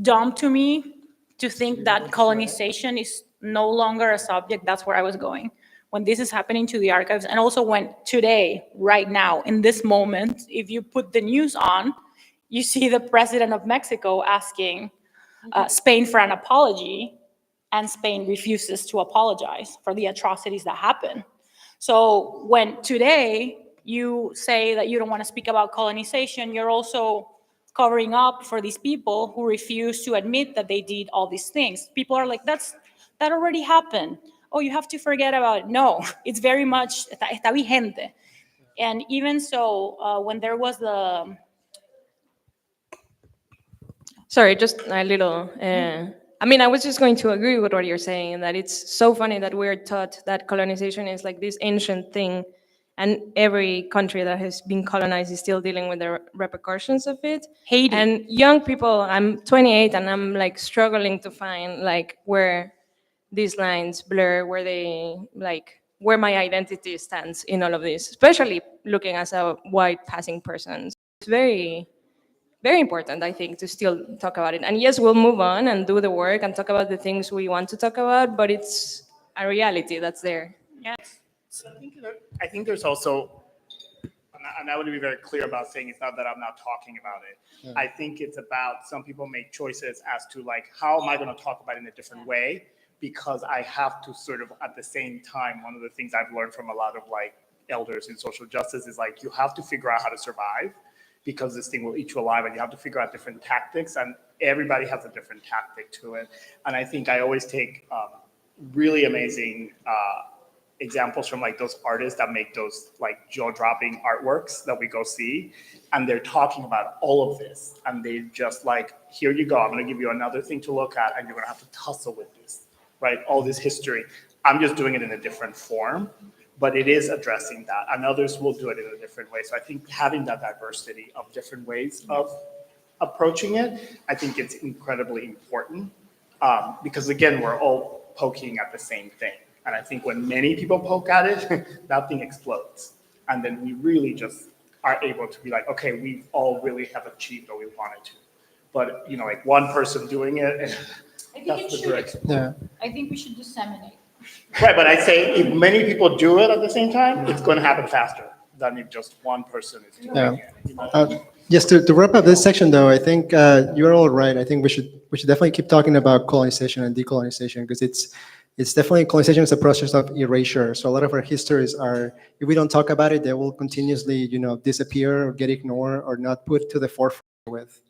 dumb to me to think that colonization is no longer a subject. That's where I was going. When this is happening to the archives, and also when today, right now, in this moment, if you put the news on, you see the president of Mexico asking Spain for an apology, and Spain refuses to apologize for the atrocities that happen. So when today you say that you don't want to speak about colonization, you're also covering up for these people who refuse to admit that they did all these things. People are like, that already happened. Oh, you have to forget about it. No, it's very much, está vigente. And even so, when there was the... Sorry, just a little. I mean, I was just going to agree with what you're saying, that it's so funny that we're taught that colonization is like this ancient thing, and every country that has been colonized is still dealing with the repercussions of it. Haiti. And young people, I'm 28 and I'm like struggling to find like where these lines blur, where they like where my identity stands in all of this, especially looking as a white passing person. It's very, very important, I think, to still talk about it. And yes, we'll move on and do the work and talk about the things we want to talk about, but it's a reality that's there. Yes. So I think there's also, and I want to be very clear about saying it's not that I'm not talking about it. Yeah. I think it's about some people make choices as to like, how am I going to talk about it in a different way? Because I have to sort of, at the same time, one of the things I've learned from a lot of like elders in social justice is like, you have to figure out how to survive, because this thing will eat you alive, and you have to figure out different tactics, and everybody has a different tactic to it. And I think I always take really amazing examples from like those artists that make those like jaw-dropping artworks that we go see, and they're talking about all of this, and they just like, here you go, I'm going to give you another thing to look at, and you're going to have to tussle with this, right? All this history. I'm just doing it in a different form, but it is addressing that, and others will do it in a different way. So I think having that diversity of different ways of approaching it, I think it's incredibly important, because again, we're all poking at the same thing. And I think when many people poke at it, that thing explodes. And then we really just are able to be like, okay, we all really have achieved what we wanted to. But, you know, like one person doing it, that's the direction. Yeah. I think we should disseminate. Right, but I'd say if many people do it at the same time, it's going to happen faster than if just one person is doing it. You know? Just to wrap up this section, though, I think you're all right. I think we should definitely keep talking about colonization and decolonization, because it's definitely, colonization is a process of erasure. So a lot of our histories are, if we don't talk about it, they will continuously, you know, disappear or get ignored or not put to the forefront with.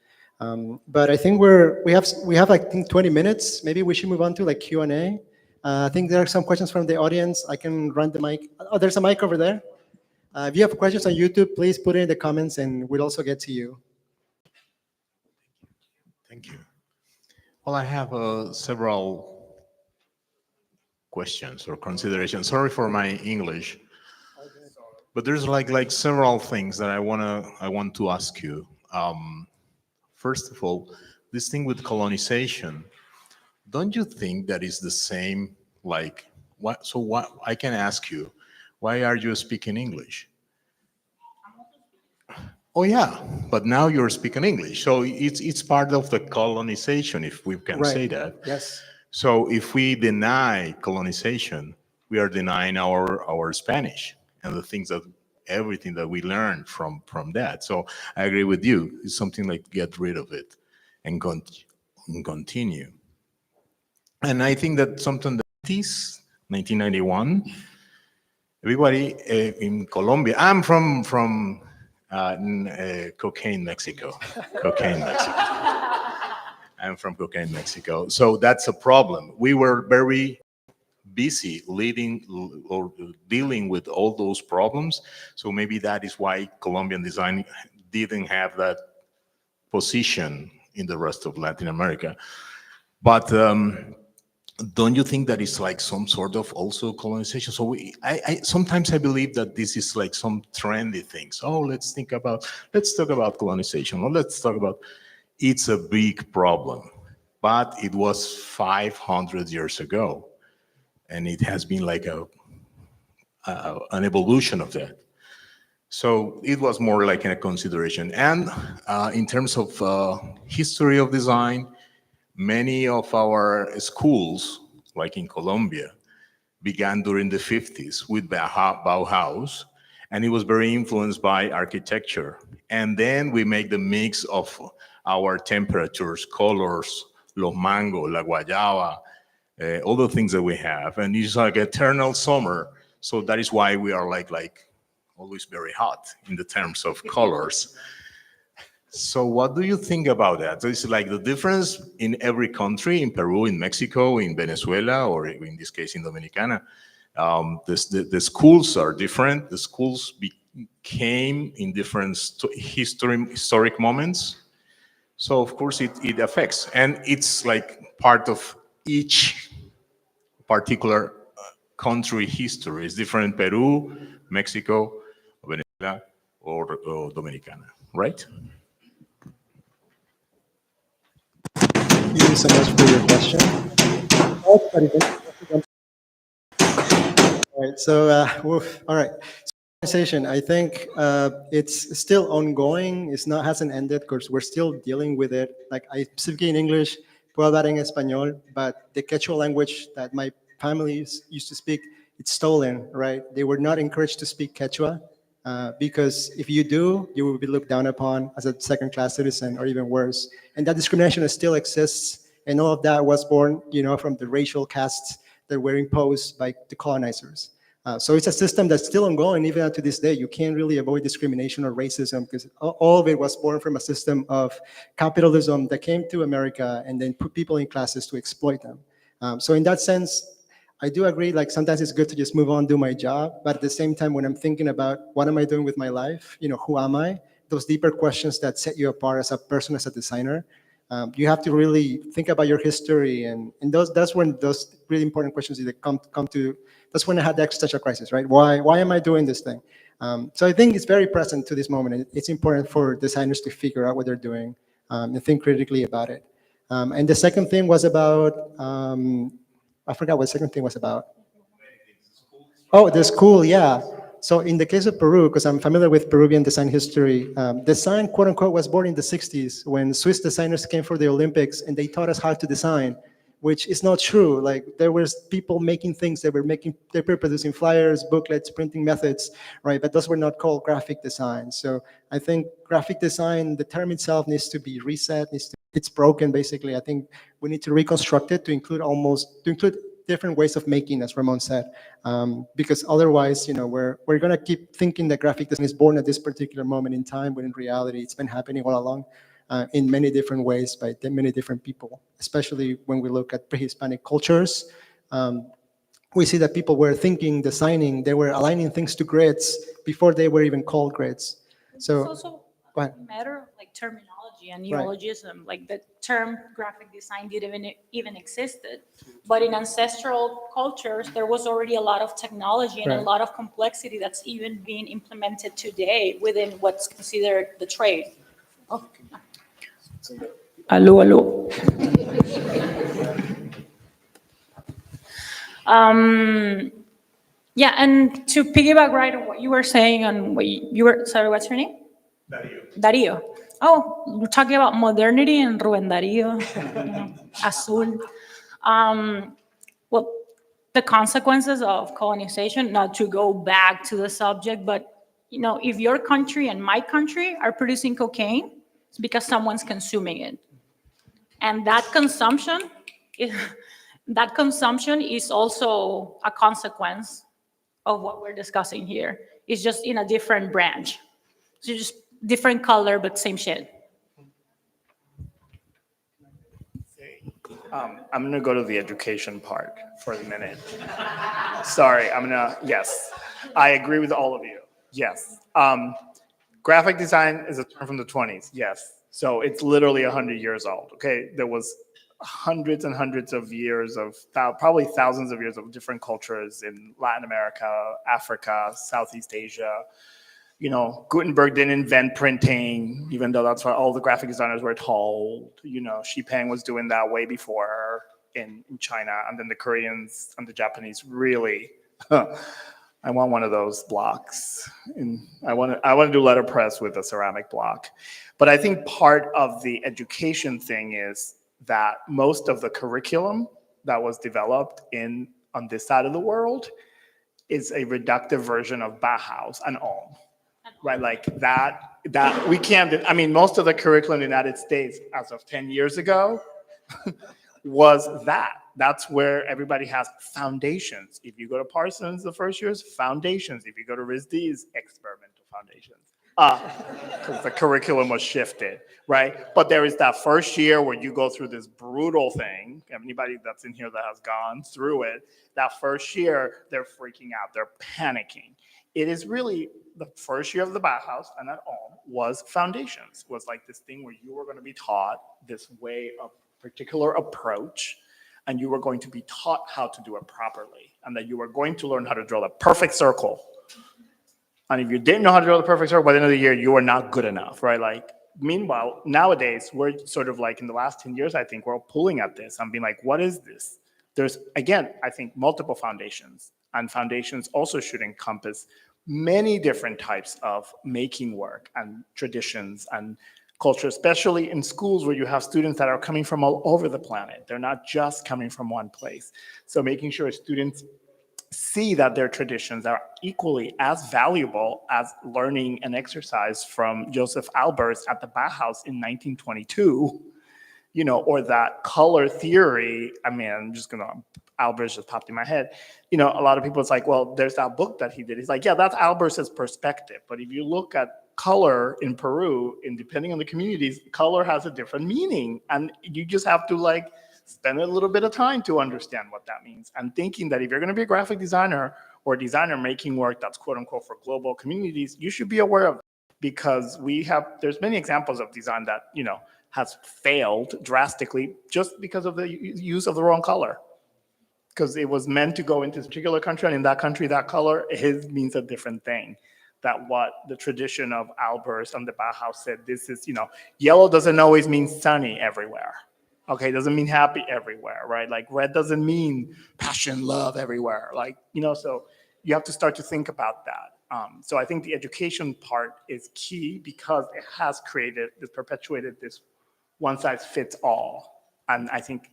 But I think we have I think 20 minutes. Maybe we should move on to like Q&A. I think there are some questions from the audience. I can run the mic. Oh, there's a mic over there. If you have questions on YouTube, please put it in the comments and we'll also get to you. Thank you. Well, I have several questions or considerations. Sorry for my English, but there's like several things that I want to ask you. First of all, this thing with colonization, don't you think that is the same? Like, what? So what? I can ask you, why are you speaking English? Oh yeah, but now you're speaking English, so it's part of the colonization, if we can say Right. that. Yes. So if we deny colonization, we are denying our Spanish and the things that everything that we learned from that. So I agree with you. It's something like get rid of it and, and continue. And I think that something that is 1991. Everybody in Colombia. I'm from Cocaine, Mexico. Cocaine, Mexico. I'm from Cocaine, Mexico. So that's a problem. We were very busy leading or dealing with all those problems. So maybe that is why Colombian design didn't have that position in the rest of Latin America. But don't you think that it's like some sort of also colonization? So I sometimes I believe that this is like some trendy things. Oh, let's talk about colonization, or let's talk about. It's a big problem, but it was 500 years ago, and it has been like an evolution of that. So it was more like a consideration. And in terms of history of design, many of our schools, like in Colombia, began during the 50s with Bauhaus, and it was very influenced by architecture. And then we make the mix of our temperatures, colors, los mango, la guayaba, all the things that we have, and it's like eternal summer. So that is why we are like always very hot in the terms of colors. So what do you think about that? So it's like the difference in every country, in Peru, in Mexico, in Venezuela, or in this case in Dominicana. The schools are different. The schools became in different historic moments. So of course it affects, and it's like part of each particular country history. It's different in Peru, Mexico, Venezuela, or Dominicana, right? Thank you so much for your question. All right, so, all right. Conversation, I think it's still ongoing. It's not hasn't ended because we're still dealing with it. Like I speak in English, puedo hablar en español, but the Quechua language that my family used to speak, it's stolen, right? They were not encouraged to speak Quechua because if you do, you will be looked down upon as a second-class citizen or even worse. And that discrimination still exists. And all of that was born, from the racial castes that were imposed by the colonizers. So it's a system that's still ongoing even up to this day. You can't really avoid discrimination or racism because all of it was born from a system of capitalism that came to America and then put people in classes to exploit them. So in that sense, I do agree, like sometimes it's good to just move on, do my job. But at the same time, when I'm thinking about what am I doing with my life, who am I? Those deeper questions that set you apart as a person, as a designer, you have to really think about your history, and that's when those really important questions either come to. That's when I had the existential crisis, right? Why am I doing this thing? So I think it's very present to this moment, and it's important for designers to figure out what they're doing and think critically about it. And the second thing was about I forgot what the second thing was about. Oh, the school, yeah. So in the case of Peru, because I'm familiar with Peruvian design history, design, quote unquote, was born in the 60s when Swiss designers came for the Olympics and they taught us how to design, which is not true. Like there was people making things, they were producing flyers, booklets, printing methods, right? But those were not called graphic design. So I think graphic design, the term itself needs to be reset, it's broken basically. I think we need to reconstruct it to include different ways of making, as Ramon said, because otherwise, we're going to keep thinking that graphic design is born at this particular moment in time, when in reality, it's been happening all along in many different ways by many different people, especially when we look at pre-Hispanic cultures. We see that people were thinking, designing, they were aligning things to grids before they were even called grids. So, It's also go ahead. a matter of like terminology and Right. neologism. Like the term graphic design didn't even existed, but in ancestral cultures there was already a lot of technology and a Right. lot of complexity that's even being implemented today within what's considered the trade. Oh. Aló, aló. Yeah, and to piggyback right on what you were saying and what you were, sorry, what's your name? Darío. Oh, we're talking about modernity and Rubén Darío, Azul. Well, the consequences of colonization, not to go back to the subject, but if your country and my country are producing cocaine, it's because someone's consuming it. And that consumption is also a consequence of what we're discussing here. It's just in a different branch. So just different color, but same shit. I'm going to go to the education part for a minute. Sorry, yes. I agree with all of you. Yes. Graphic design is a term from the 20s. Yes. So it's literally 100 years old. Okay. There was hundreds and hundreds of years of, probably thousands of years of different cultures in Latin America, Africa, Southeast Asia. Gutenberg didn't invent printing, even though that's what all the graphic designers were told. Xipeng was doing that way before in China, and then the Koreans and the Japanese really. I want one of those blocks, and I want to do letterpress with a ceramic block. But I think part of the education thing is that most of the curriculum that was developed on this side of the world is a reductive version of Bauhaus and Ulm. Right, like that we can't, most of the curriculum in the United States as of 10 years ago was that's where everybody has foundations. If you go to Parsons, the first year is foundations. If you go to RISD's, experimental foundations. Because the curriculum was shifted, right? But there is that first year where you go through this brutal thing. Anybody that's in here that has gone through it, that first year, they're freaking out, they're panicking. It is really the first year of the Bauhaus and at Ulm was foundations, was like this thing where you were going to be taught this way of particular approach, and you were going to be taught how to do it properly, and that you were going to learn how to draw the perfect circle. And if you didn't know how to draw the perfect circle by the end of the year, you were not good enough, right? Like, meanwhile, nowadays, we're sort of like in the last 10 years, I think we're all pulling at this and being like, what is this? There's, again, I think multiple foundations, and foundations also should encompass many different types of making work and traditions and culture, especially in schools where you have students that are coming from all over the planet. They're not just coming from one place. So making sure students see that their traditions are equally as valuable as learning an exercise from Joseph Albers at the Bauhaus in 1922, or that color theory. Albers just popped in my head. A lot of people, it's like, well, there's that book that he did. He's like, yeah, that's Albers' perspective. But if you look at color in Peru, and depending on the communities, color has a different meaning. And you just have to spend a little bit of time to understand what that means. And thinking that if you're going to be a graphic designer or a designer making work that's quote unquote for global communities, you should be aware of it, because there's many examples of design that, has failed drastically just because of the use of the wrong color. Because it was meant to go into a particular country, and in that country, that color means a different thing. That what the tradition of Albers and the Bauhaus said, this is, yellow doesn't always mean sunny everywhere. Okay, it doesn't mean happy everywhere, right? Like red doesn't mean passion, love everywhere. So you have to start to think about that. So I think the education part is key, because it has perpetuated this one size fits all. And I think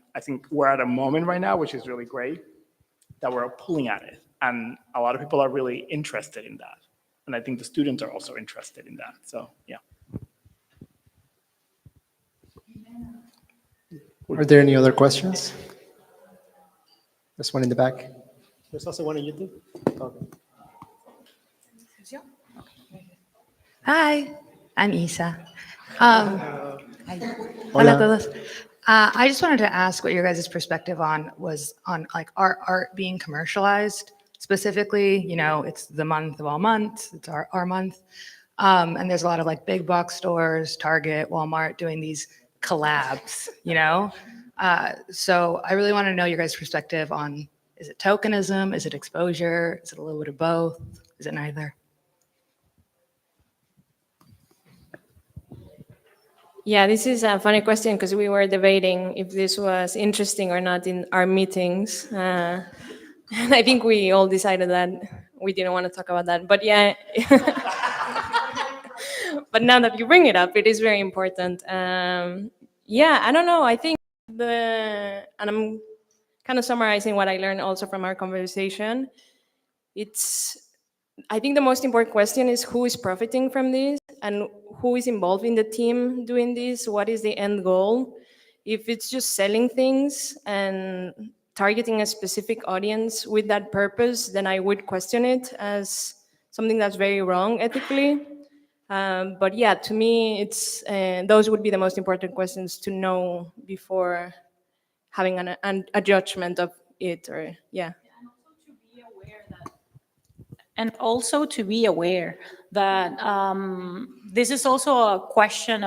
we're at a moment right now, which is really great, that we're pulling at it. And a lot of people are really interested in that. And I think the students are also interested in that. So, yeah. Are there any other questions? There's one in the back. There's also one on YouTube. Okay. Hi, I'm Isa. Hola a todos. I just wanted to ask what your guys' perspective was on art being commercialized. Specifically, it's the month of all months, it's our month. And there's a lot of big box stores, Target, Walmart, doing these collabs, So I really want to know your guys' perspective on, is it tokenism? Is it exposure? Is it a little bit of both? Is it neither? Yeah, this is a funny question because we were debating if this was interesting or not in our meetings. And I think we all decided that we didn't want to talk about that. But yeah, but now that you bring it up, it is very important. Yeah, I don't know. I think and I'm kind of summarizing what I learned also from our conversation. I think the most important question is who is profiting from this and who is involved in the team doing this? What is the end goal? If it's just selling things and targeting a specific audience with that purpose, then I would question it as something that's very wrong ethically. But yeah, to me, those would be the most important questions to know before having a judgment of it. Or yeah. And also to be aware that this is also a question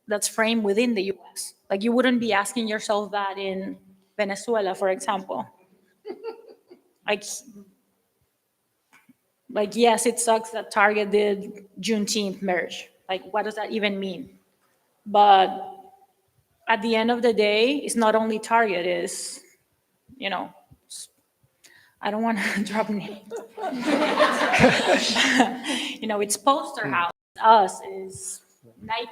that's framed within the US. Like you wouldn't be asking yourself that in Venezuela, for example. Like yes, it sucks that Target did Juneteenth merge. Like what does that even mean? But at the end of the day, it's not only Target, is, I don't want to drop names. It's Poster House, us, is Nike.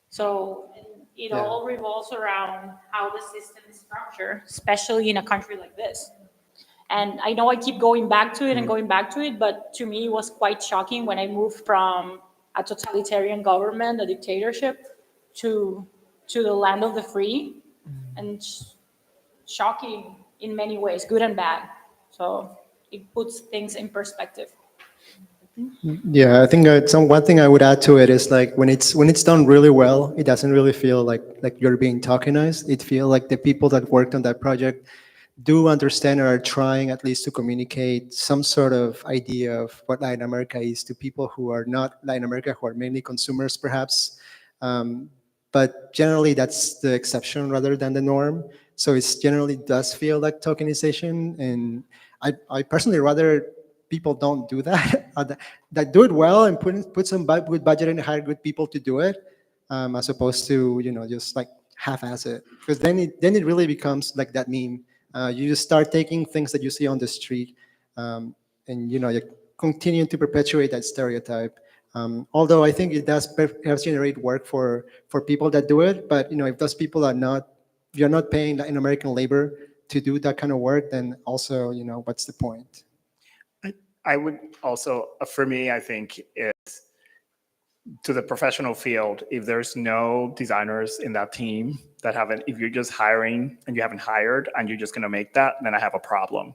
So it all revolves around how the system is structured, especially in a country like this. And I know I keep going back to it and going back to it, but to me it was quite shocking when I moved from a totalitarian government, a dictatorship, to the land of the free, and shocking in many ways, good and bad. So it puts things in perspective. Yeah, I think one thing I would add to it is like when it's done really well, it doesn't really feel like you're being tokenized. It feels like the people that worked on that project do understand or are trying at least to communicate some sort of idea of what Latin America is to people who are not Latin America, who are mainly consumers perhaps. But generally that's the exception rather than the norm. So it generally does feel like tokenization. And I personally rather people don't do that, that do it well and put some good budget and hire good people to do it, as opposed to, just like half-ass it. Because then it really becomes like that meme. You just start taking things that you see on the street, and you continue to perpetuate that stereotype. Although I think it does perhaps generate work for people that do it, but if those people you're not paying Latin American labor to do that kind of work, then also what's the point? I would also, for me, I think it's to the professional field, if there's no designers in that team if you're just hiring and you haven't hired and you're just going to make that, then I have a problem.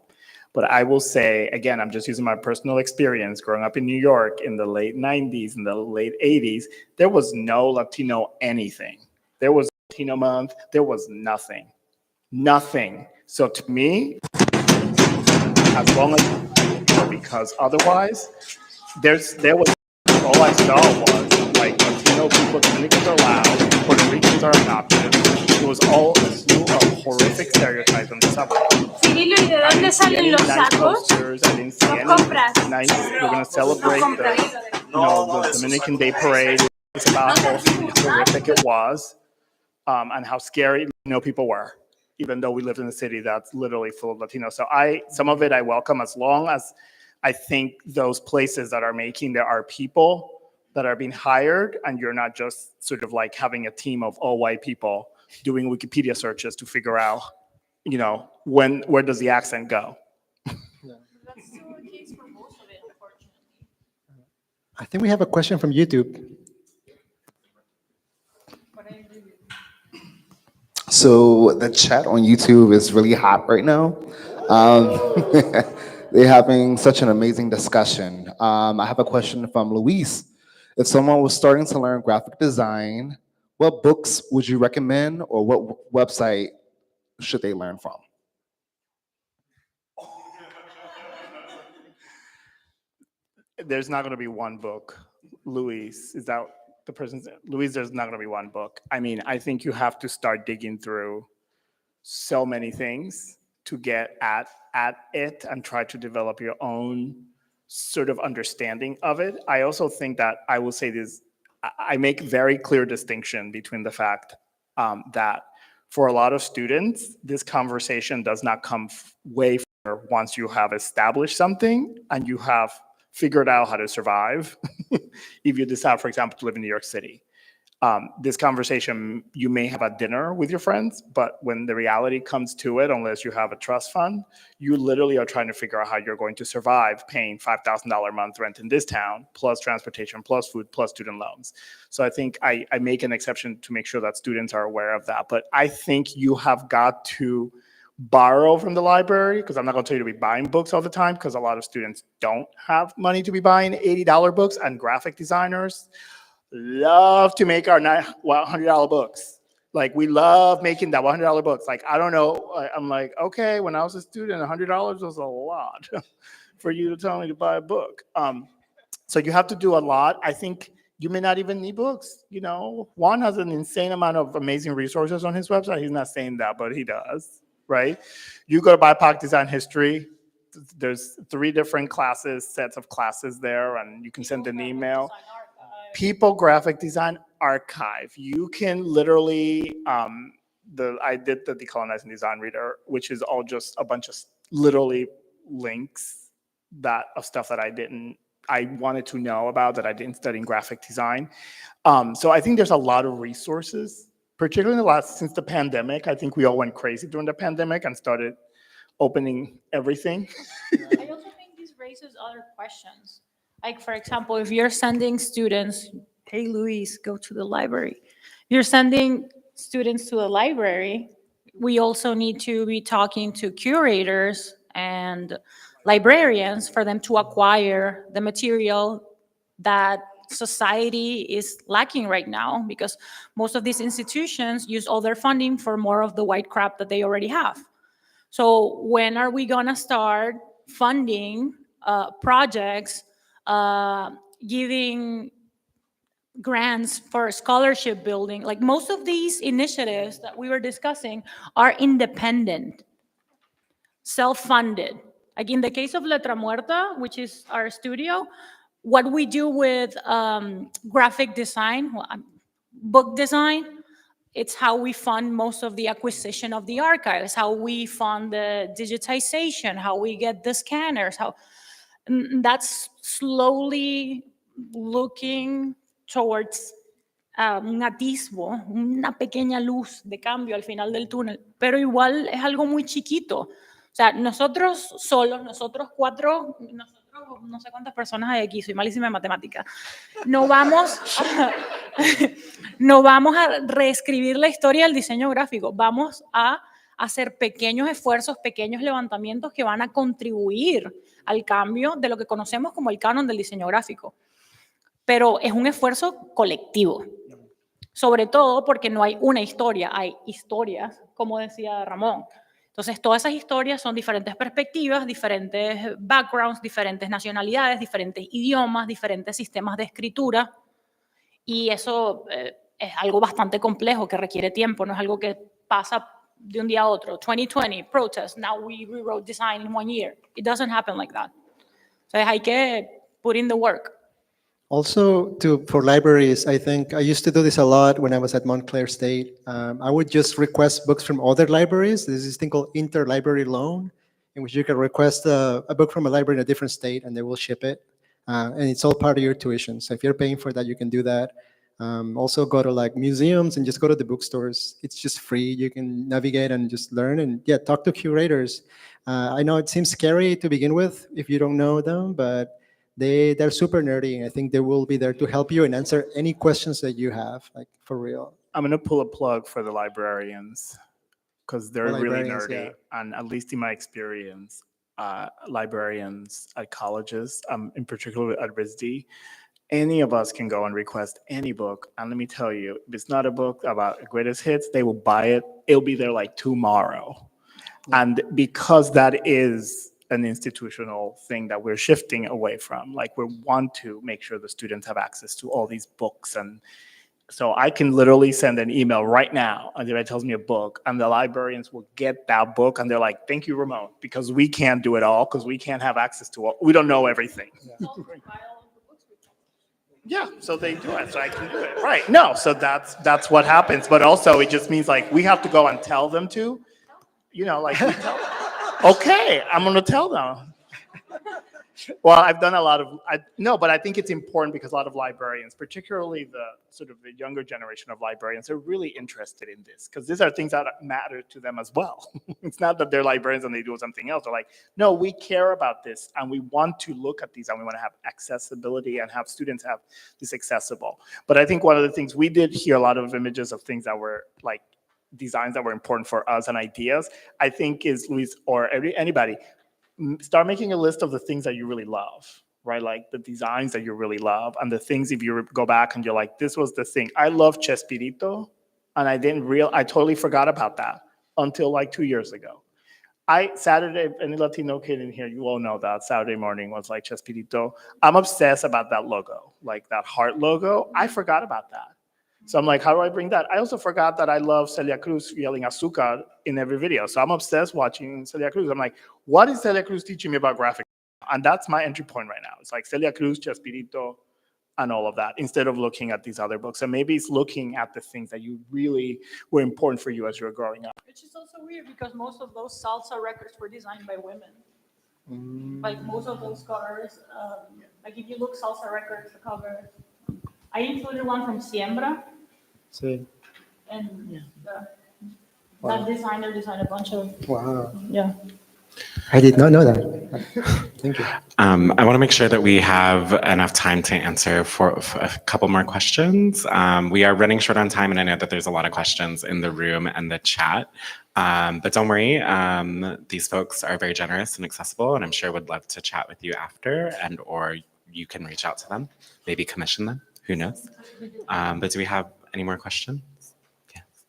But I will say, again, I'm just using my personal experience growing up in New York in the late 90s, in the late 80s, there was no Latino anything. There was Latino month, there was nothing. Nothing. So to me, as long as, because otherwise, there was, all I saw was like Latino people, Dominicans are loud, Puerto Ricans are obnoxious. It was all a slew of horrific stereotypes on the subway. Cirilo, ¿y de dónde salen los sacos? I didn't see any nice. We're gonna celebrate the Dominican Day Parade. It's about how horrific it was, and how scary people were, even though we lived in a city that's literally full of Latinos. So some of it I welcome, as long as I think those places that are making, there are people that are being hired, and you're not just sort of like having a team of all white people doing Wikipedia searches to figure out, where does the accent go? That's still the case for most of it, unfortunately. I think we have a question from YouTube. So the chat on YouTube is really hot right now. They're having such an amazing discussion. I have a question from Luis. If someone was starting to learn graphic design, what books would you recommend, or what website should they learn from? There's not going to be one book. Luis, is that the person's? Luis, there's not going to be one book. I mean, I think you have to start digging through so many things to get at it and try to develop your own sort of understanding of it. I also think that I will say this I make very clear distinction between the fact that for a lot of students, this conversation does not come way further once you have established something and you have figured out how to survive. If you decide, for example, to live in New York City, this conversation, you may have a dinner with your friends, but when the reality comes to it, unless you have a trust fund, you literally are trying to figure out how you're going to survive paying $5,000 a month rent in this town, plus transportation, plus food, plus student loans. So I think I make an exception to make sure that students are aware of that. But I think you have got to borrow from the library, because I'm not going to tell you to be buying books all the time, because a lot of students don't have money to be buying $80 books, and graphic designers love to make our $100 books. Like, we love making that $100 books. Like, I don't know. I'm like, okay, when I was a student, $100 was a lot for you to tell me to buy a book. So you have to do a lot. I think you may not even need books. You know, Juan has an insane amount of amazing resources on his website. He's not saying that, but he does, right? You go to BIPOC Design History. There's 3 different classes, sets of classes there, and you can send an email. People Graphic Design Archive. You can literally, I did the Decolonizing Design Reader, which is all just a bunch of literally links of stuff that I wanted to know about that I didn't study in graphic design. So I think there's a lot of resources, particularly since the pandemic. I think we all went crazy during the pandemic and started opening everything. I also think this raises other questions. Like, for example, if you're sending students, hey, Luis, go to the library. You're sending students to the library. We also need to be talking to curators and librarians for them to acquire the material that society is lacking right now, because most of these institutions use all their funding for more of the white crap that they already have. So when are we gonna start funding projects, giving grants for scholarship building? Like, most of these initiatives that we were discussing are independent, self-funded. Like in the case of Letra Muerta, which is our studio, what we do with graphic design, book design, it's how we fund most of the acquisition of the archives, how we fund the digitization, how we get the scanners, that's slowly looking towards un atisbo, una pequeña luz de cambio al final del túnel, pero igual es algo muy chiquito. O sea, nosotros solos, nosotros 4, no sé cuántas personas hay aquí, soy malísima en matemática, no vamos a reescribir la historia del diseño gráfico, vamos a hacer pequeños esfuerzos, pequeños levantamientos que van a contribuir al cambio de lo que conocemos como el canon del diseño gráfico. Pero es un esfuerzo colectivo, sobre todo porque no hay una historia, hay historias, como decía Ramón. Entonces, todas esas historias son diferentes perspectivas, diferentes backgrounds, diferentes nacionalidades, diferentes idiomas, diferentes sistemas de escritura, y eso es algo bastante complejo que requiere tiempo, no es algo que pasa de un día a otro. 2020, protest, now we rewrote design in 1 year. It doesn't happen like that. So hay que put in the work. Also, for libraries, I think I used to do this a lot when I was at Montclair State. I would just request books from other libraries. There's this thing called interlibrary loan, in which you can request a book from a library in a different state, and they will ship it. And it's all part of your tuition. So if you're paying for that, you can do that. Also go to like museums and just go to the bookstores. It's just free. You can navigate and just learn, and yeah, talk to curators. I know it seems scary to begin with if you don't know them, but they're super nerdy, and I think they will be there to help you and answer any questions that you have, like, for real. I'm going to pull a plug for the librarians, because they're really nerdy. Yeah. And at least in my experience, librarians at colleges, in particular at RISD, any of us can go and request any book. And let me tell you, if it's not a book about greatest hits, they will buy it. It'll be there like tomorrow. Yeah. And because that is an institutional thing that we're shifting away from, like, we want to make sure the students have access to all these books. And so I can literally send an email right now, and it tells me a book, and the librarians will get that book, and they're like, thank you, Ramon, because we can't do it all, because we can't have access to all, we don't know everything. Yeah. Yeah, so they do it, so I can do it. Right. No, so that's what happens. But also, it just means like we have to go and tell them to, like we tell them. Okay, I'm gonna tell them. Well, I've done a lot of, no, but I think it's important because a lot of librarians, particularly the sort of the younger generation of librarians, are really interested in this because these are things that matter to them as well. It's not that they're librarians and they do something else. They're like, no, we care about this and we want to look at these and we want to have accessibility and have students have this accessible. But I think one of the things we did hear a lot of images of things that were like designs that were important for us and ideas, I think is Luis or anybody, start making a list of the things that you really love, right? Like the designs that you really love and the things if you go back and you're like, this was the thing. I love Chespirito and I totally forgot about that until like 2 years ago. Saturday, any Latino kid in here, you all know that Saturday morning was like Chespirito. I'm obsessed about that logo, like that heart logo. I forgot about that. So I'm like, how do I bring that? I also forgot that I love Celia Cruz yelling azúcar in every video. So I'm obsessed watching Celia Cruz. I'm like, what is Celia Cruz teaching me about graphic? And that's my entry point right now. It's like Celia Cruz, Chespirito, and all of that, instead of looking at these other books. And maybe it's looking at the things that you really were important for you as you were growing up. Which is also weird because most of those salsa records were designed by women. Like most of those covers, like if you look salsa records, the cover, I included one from Siembra. Sí. And that designer designed a bunch of, Wow. yeah. I did not know that. Thank you. I want to make sure that we have enough time to answer for a couple more questions. We are running short on time, and I know that there's a lot of questions in the room and the chat. But don't worry, these folks are very generous and accessible, and I'm sure would love to chat with you after, or you can reach out to them, maybe commission them, who knows? But do we have any more questions? Yes.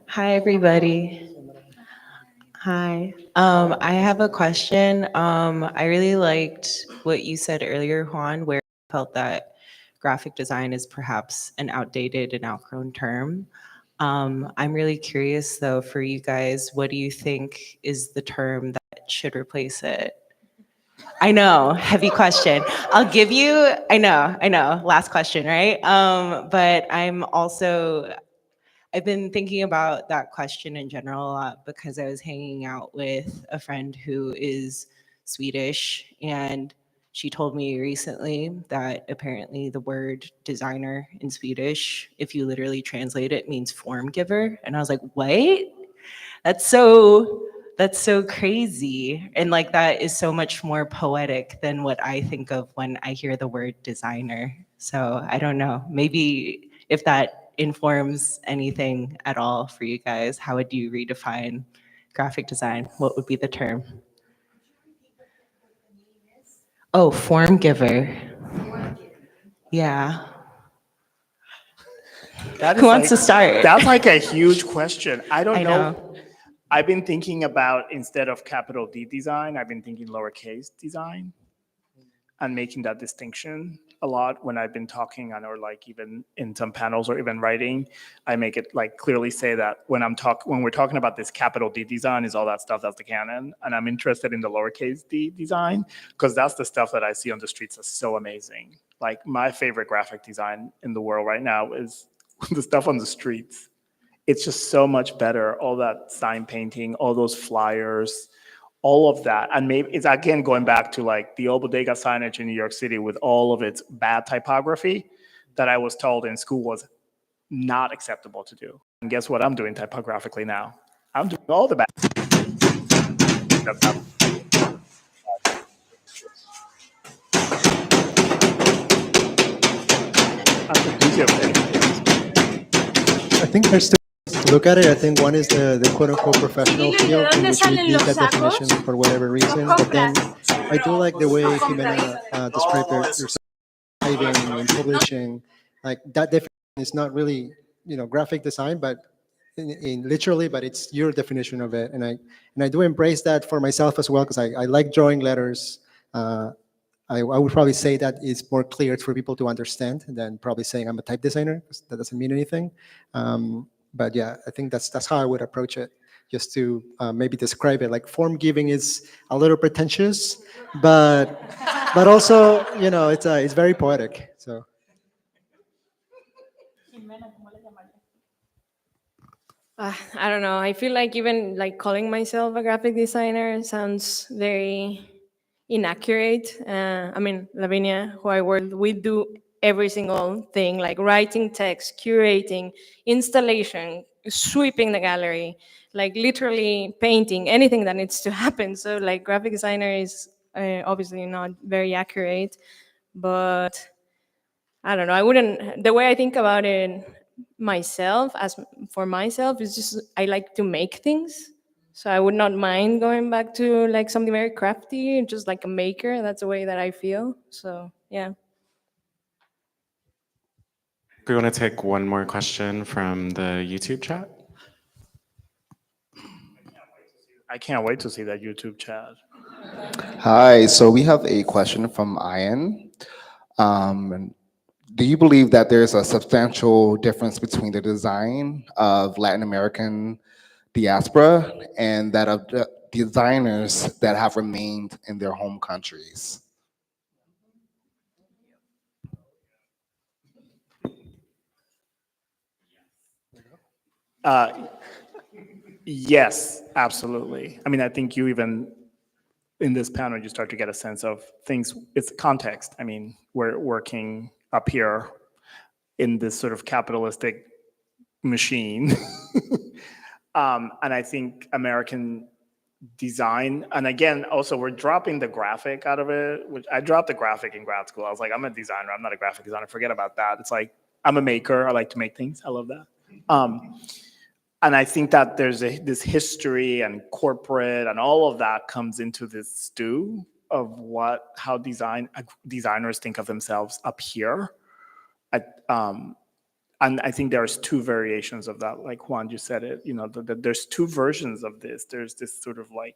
Hi, everybody. Hi. I have a question. I really liked what you said earlier, Juan, where I felt that graphic design is perhaps an outdated and outgrown term. I'm really curious, though, for you guys, what do you think is the term that should replace it? I know, heavy question. I'll give you, I know, last question, right? But I've been thinking about that question in general a lot because I was hanging out with a friend who is Swedish, and she told me recently that apparently the word designer in Swedish, if you literally translate it, means form giver. And I was like, what? That's so crazy. And like that is so much more poetic than what I think of when I hear the word designer. So I don't know, maybe if that informs anything at all for you guys, how would you redefine graphic design? What would be the term? Oh, form giver. Yeah. Who wants to start? That's like a huge question. I don't know. know. I've been thinking about, instead of capital D design, I've been thinking lowercase design and making that distinction a lot when I've been talking or like even in some panels or even writing, I make it like clearly say that when we're talking about this capital D design is all that stuff that's the canon, and I'm interested in the lowercase d design because that's the stuff that I see on the streets that's so amazing. Like my favorite graphic design in the world right now is the stuff on the streets. It's just so much better. All that sign painting, all those flyers, all of that. And maybe it's again going back to like the old bodega signage in New York City with all of its bad typography that I was told in school was not acceptable to do. And guess what I'm doing typographically now? I'm doing all the bad. I think there's two ways to look at it. I think one is the quote-unquote professional field in which we need that definition for whatever reason. But then I do like the way Jimena described yourself in publishing. Like that definition is not really, graphic design, but in literally, but it's your definition of it. And I do embrace that for myself as well because I like drawing letters. I would probably say that it's more clear for people to understand than probably saying I'm a type designer, because that doesn't mean anything. But yeah, I think that's how I would approach it. just to maybe describe it. Like form giving is a little pretentious, but also, you know, it's very poetic. So. I don't know. I feel like even like calling myself a graphic designer sounds very inaccurate. I mean, Lavinia, who I work with, we do every single thing, like writing text, curating, installation, sweeping the gallery, like literally painting, anything that needs to happen. So like graphic designer is obviously not very accurate, but I don't know. I wouldn't. The way I think about it myself, as for myself, is just I like to make things. So I would not mind going back to like something very crafty, just like a maker. That's the way that I feel. So yeah. We want to take one more question from the YouTube chat. I can't wait to see that YouTube chat. Hi, so we have a question from Ian. Do you believe that there's a substantial difference between the design of Latin American diaspora and that of the designers that have remained in their home countries? Yes, absolutely. I mean, I think you even in this panel, you start to get a sense of things. It's context. I mean, we're working up here in this sort of capitalistic machine. And I think American design, and again, also we're dropping the graphic out of it, which I dropped the graphic in grad school. I was like, I'm a designer, I'm not a graphic designer, forget about that. It's like, I'm a maker, I like to make things, I love that. And I think that there's this history and corporate and all of that comes into this stew of how designers think of themselves up here. And I think there's two variations of that. Like Juan, you said it, you know, there's two versions of this. There's this sort of like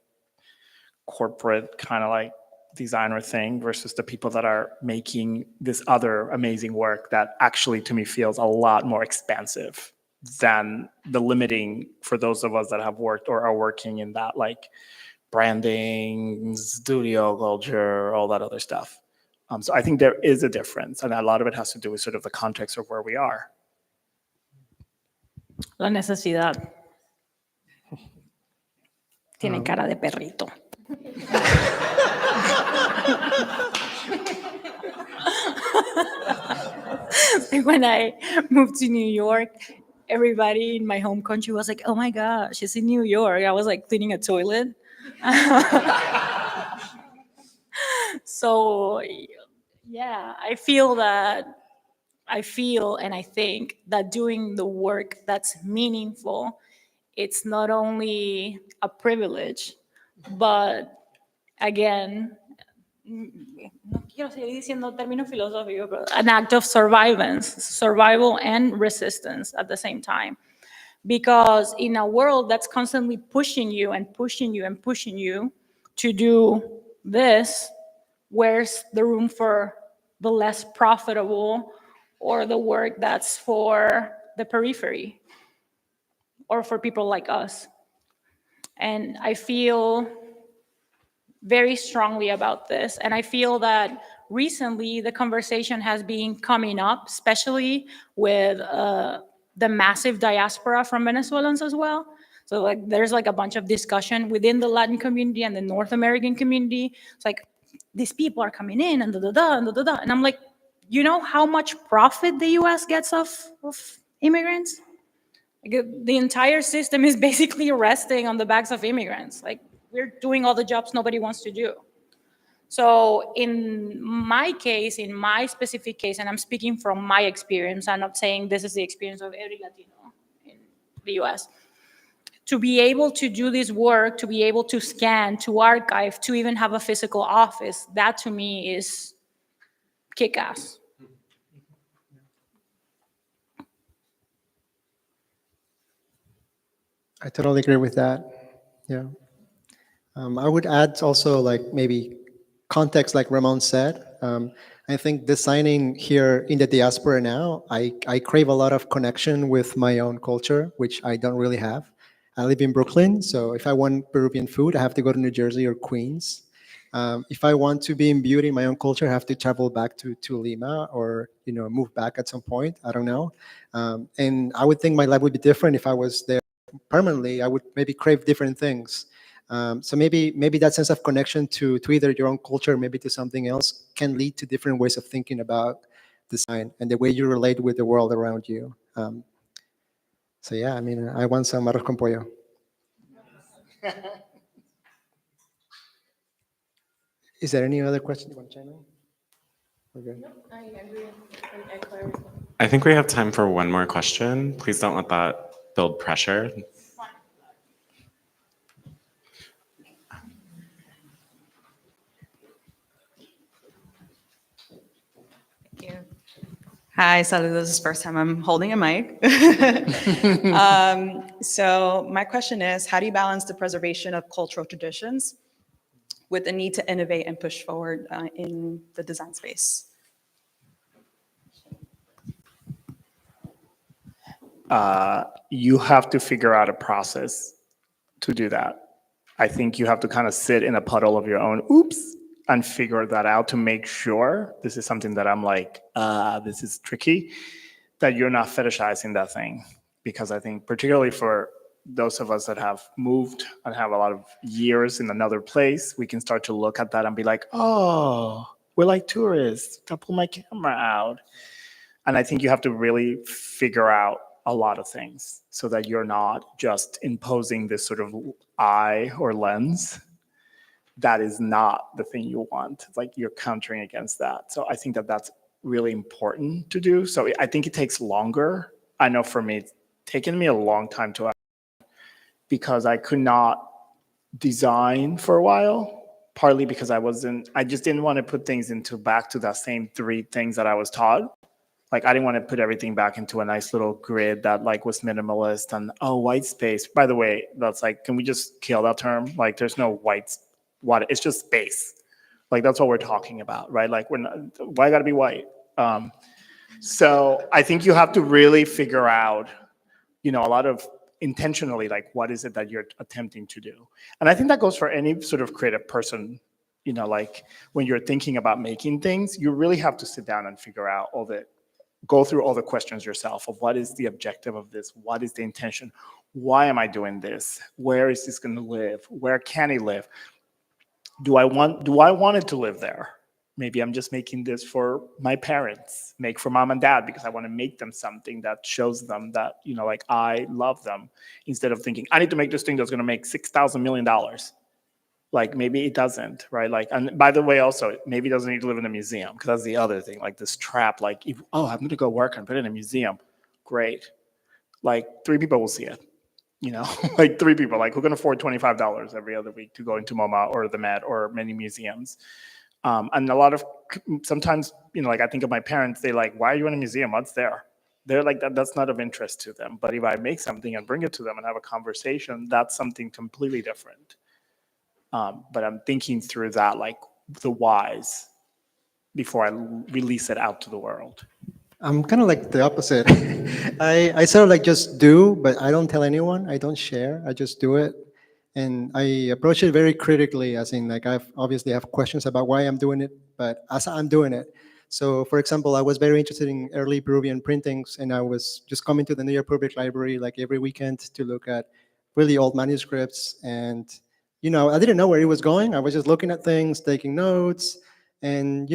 corporate kind of like designer thing versus the people that are making this other amazing work that actually to me feels a lot more expansive than the limiting for those of us that have worked or are working in that like branding, studio culture, all that other stuff. So I think there is a difference, and a lot of it has to do with sort of the context of where we are. La necesidad. Tiene cara de perrito. When I moved to New York, everybody in my home country was like, oh my gosh, she's in New York. I was like cleaning a toilet. So yeah, I feel and I think that doing the work that's meaningful, it's not only a privilege, but again, no quiero seguir diciendo términos filosóficos, but an act of survival and resistance at the same time. Because in a world that's constantly pushing you and pushing you and pushing you to do this, where's the room for the less profitable or the work that's for the periphery or for people like us? And I feel very strongly about this. And I feel that recently the conversation has been coming up, especially with the massive diaspora from Venezuelans as well. So like there's like a bunch of discussion within the Latin community and the North American community. It's like, these people are coming in and da-da-da and da-da-da. And I'm like, you know how much profit the US gets off of immigrants? Like, the entire system is basically resting on the backs of immigrants. Like, we're doing all the jobs nobody wants to do. So in my case, in my specific case, and I'm speaking from my experience, I'm not saying this is the experience of every Latino in the US. To be able to do this work, to be able to scan, to archive, to even have a physical office, that to me is kick-ass. I totally agree with that. Yeah. I would add also like maybe context, like Ramon said. I think designing here in the diaspora now, I crave a lot of connection with my own culture, which I don't really have. I live in Brooklyn, so if I want Peruvian food, I have to go to New Jersey or Queens. If I want to be imbued in my own culture, I have to travel back to Lima or move back at some point. I don't know. And I would think my life would be different if I was there permanently. I would maybe crave different things. So maybe that sense of connection to either your own culture, maybe to something else, can lead to different ways of thinking about design and the way you relate with the world around you. So yeah, I mean, I want some arroz con pollo. Is there any other question you want to chime in? Okay. No, I agree. I clarify. I think we have time for one more question. Please don't let that build pressure. Thank you. Hi, saludos. This is the first time I'm holding a mic. So my question is, how do you balance the preservation of cultural traditions with the need to innovate and push forward in the design space? You have to figure out a process to do that. I think you have to kind of sit in a puddle of your own oops and figure that out to make sure this is something that I'm like, this is tricky, that you're not fetishizing that thing. Because I think particularly for those of us that have moved and have a lot of years in another place, we can start to look at that and be like, oh, we're like tourists. I'll pull my camera out. And I think you have to really figure out a lot of things so that you're not just imposing this sort of eye or lens that is not the thing you want. It's like you're countering against that. So I think that that's really important to do. So I think it takes longer. I know for me, it's taken me a long time to, because I could not design for a while, partly because I just didn't want to put things back to that same 3 things that I was taught. Like I didn't want to put everything back into a nice little grid that like was minimalist and white space. By the way, that's like, can we just kill that term? Like there's no it's just space. Like that's what we're talking about, right? Like why gotta be white? So I think you have to really figure out, a lot of intentionally, like what is it that you're attempting to do? And I think that goes for any sort of creative person, like when you're thinking about making things, you really have to sit down and figure out go through all the questions yourself of what is the objective of this? What is the intention? Why am I doing this? Where is this going to live? Where can it live? Do I want it to live there? Maybe I'm just making this for my parents, make for mom and dad, because I want to make them something that shows them that, like I love them, instead of thinking, I need to make this thing that's going to make $6,000 million. Like maybe it doesn't, right? Like, and by the way, also, maybe it doesn't need to live in a museum, because that's the other thing, like this trap, like, I'm going to go work and put it in a museum. Great. Like 3 people will see it, like 3 people, like who can afford $25 every other week to go into MoMA or the Met or many museums. And a lot of, sometimes, like I think of my parents, they like, why are you in a museum? What's there? They're like, that's not of interest to them. But if I make something and bring it to them and have a conversation, that's something completely different. But I'm thinking through that, like the whys, before I release it out to the world. I'm kind of like the opposite. I sort of like just do, but I don't tell anyone. I don't share. I just do it. And I approach it very critically, as in like I obviously have questions about why I'm doing it, but as I'm doing it. So for example, I was very interested in early Peruvian printings, and I was just coming to the New York Public Library like every weekend to look at really old manuscripts. And, I didn't know where it was going. I was just looking at things, taking notes, and,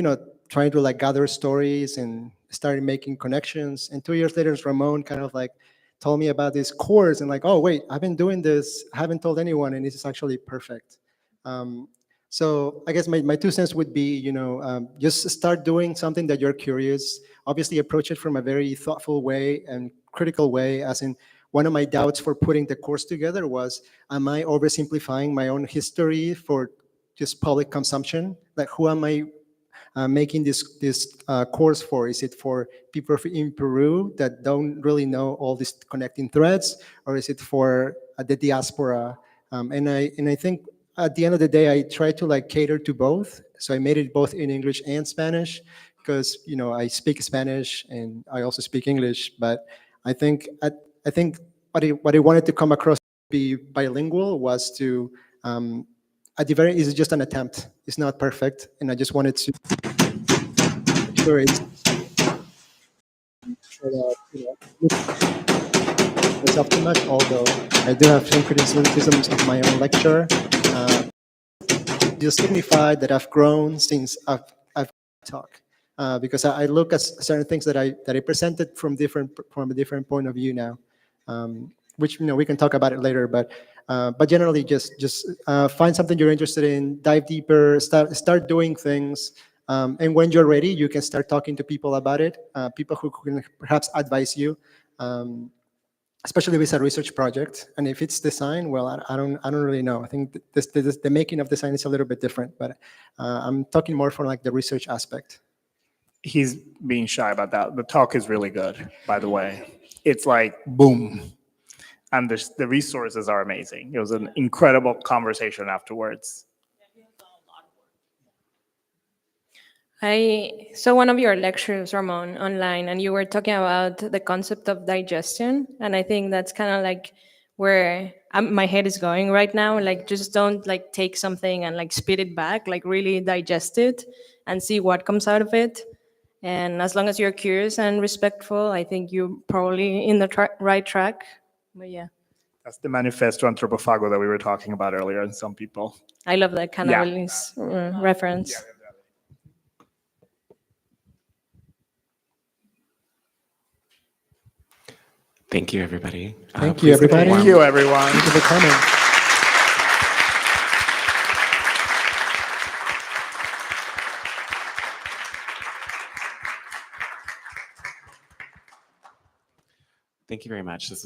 trying to like gather stories and started making connections. And 2 years later, Ramon kind of like told me about this course and like, oh, wait, I've been doing this, haven't told anyone, and this is actually perfect. So I guess my 2 cents would be, just start doing something that you're curious. Obviously, approach it from a very thoughtful way and critical way, as in one of my doubts for putting the course together was, am I oversimplifying my own history for just public consumption? Like, who am I making this course for? Is it for people in Peru that don't really know all these connecting threads, or is it for the diaspora? And I think at the end of the day, I try to like cater to both. So I made it both in English and Spanish, because I speak Spanish and I also speak English. But I think what I wanted to come across be bilingual was to, at the very, it's just an attempt. It's not perfect, and I just wanted to make sure it's myself too much. Although I do have some criticisms of my own lecture. Just signify that I've grown since I've talked. Because I look at certain things that I presented from a different point of view now, which we can talk about it later. But generally, just find something you're interested in, dive deeper, start doing things, and when you're ready, you can start talking to people about it. People who can perhaps advise you, especially if it's a research project. And if it's design, well, I don't really know. I think the making of design is a little bit different. But I'm talking more from like the research aspect. He's being shy about that. The talk is really good, by the way. It's like boom, and the resources are amazing. It was an incredible conversation afterwards. I saw one of your lectures, Ramon, online, and you were talking about the concept of digestion. And I think that's kind of like where my head is going right now. Like, just don't like take something and like spit it back, like really digest it and see what comes out of it. And as long as you're curious and respectful, I think you're probably in the right track. But yeah. That's the manifesto anthropofago that we were talking about earlier, and some people. I love that cannabis reference. Yeah. Thank you, everybody. Thank you, everybody. Thank you, everyone. Thank you for coming. Thank you very much. This was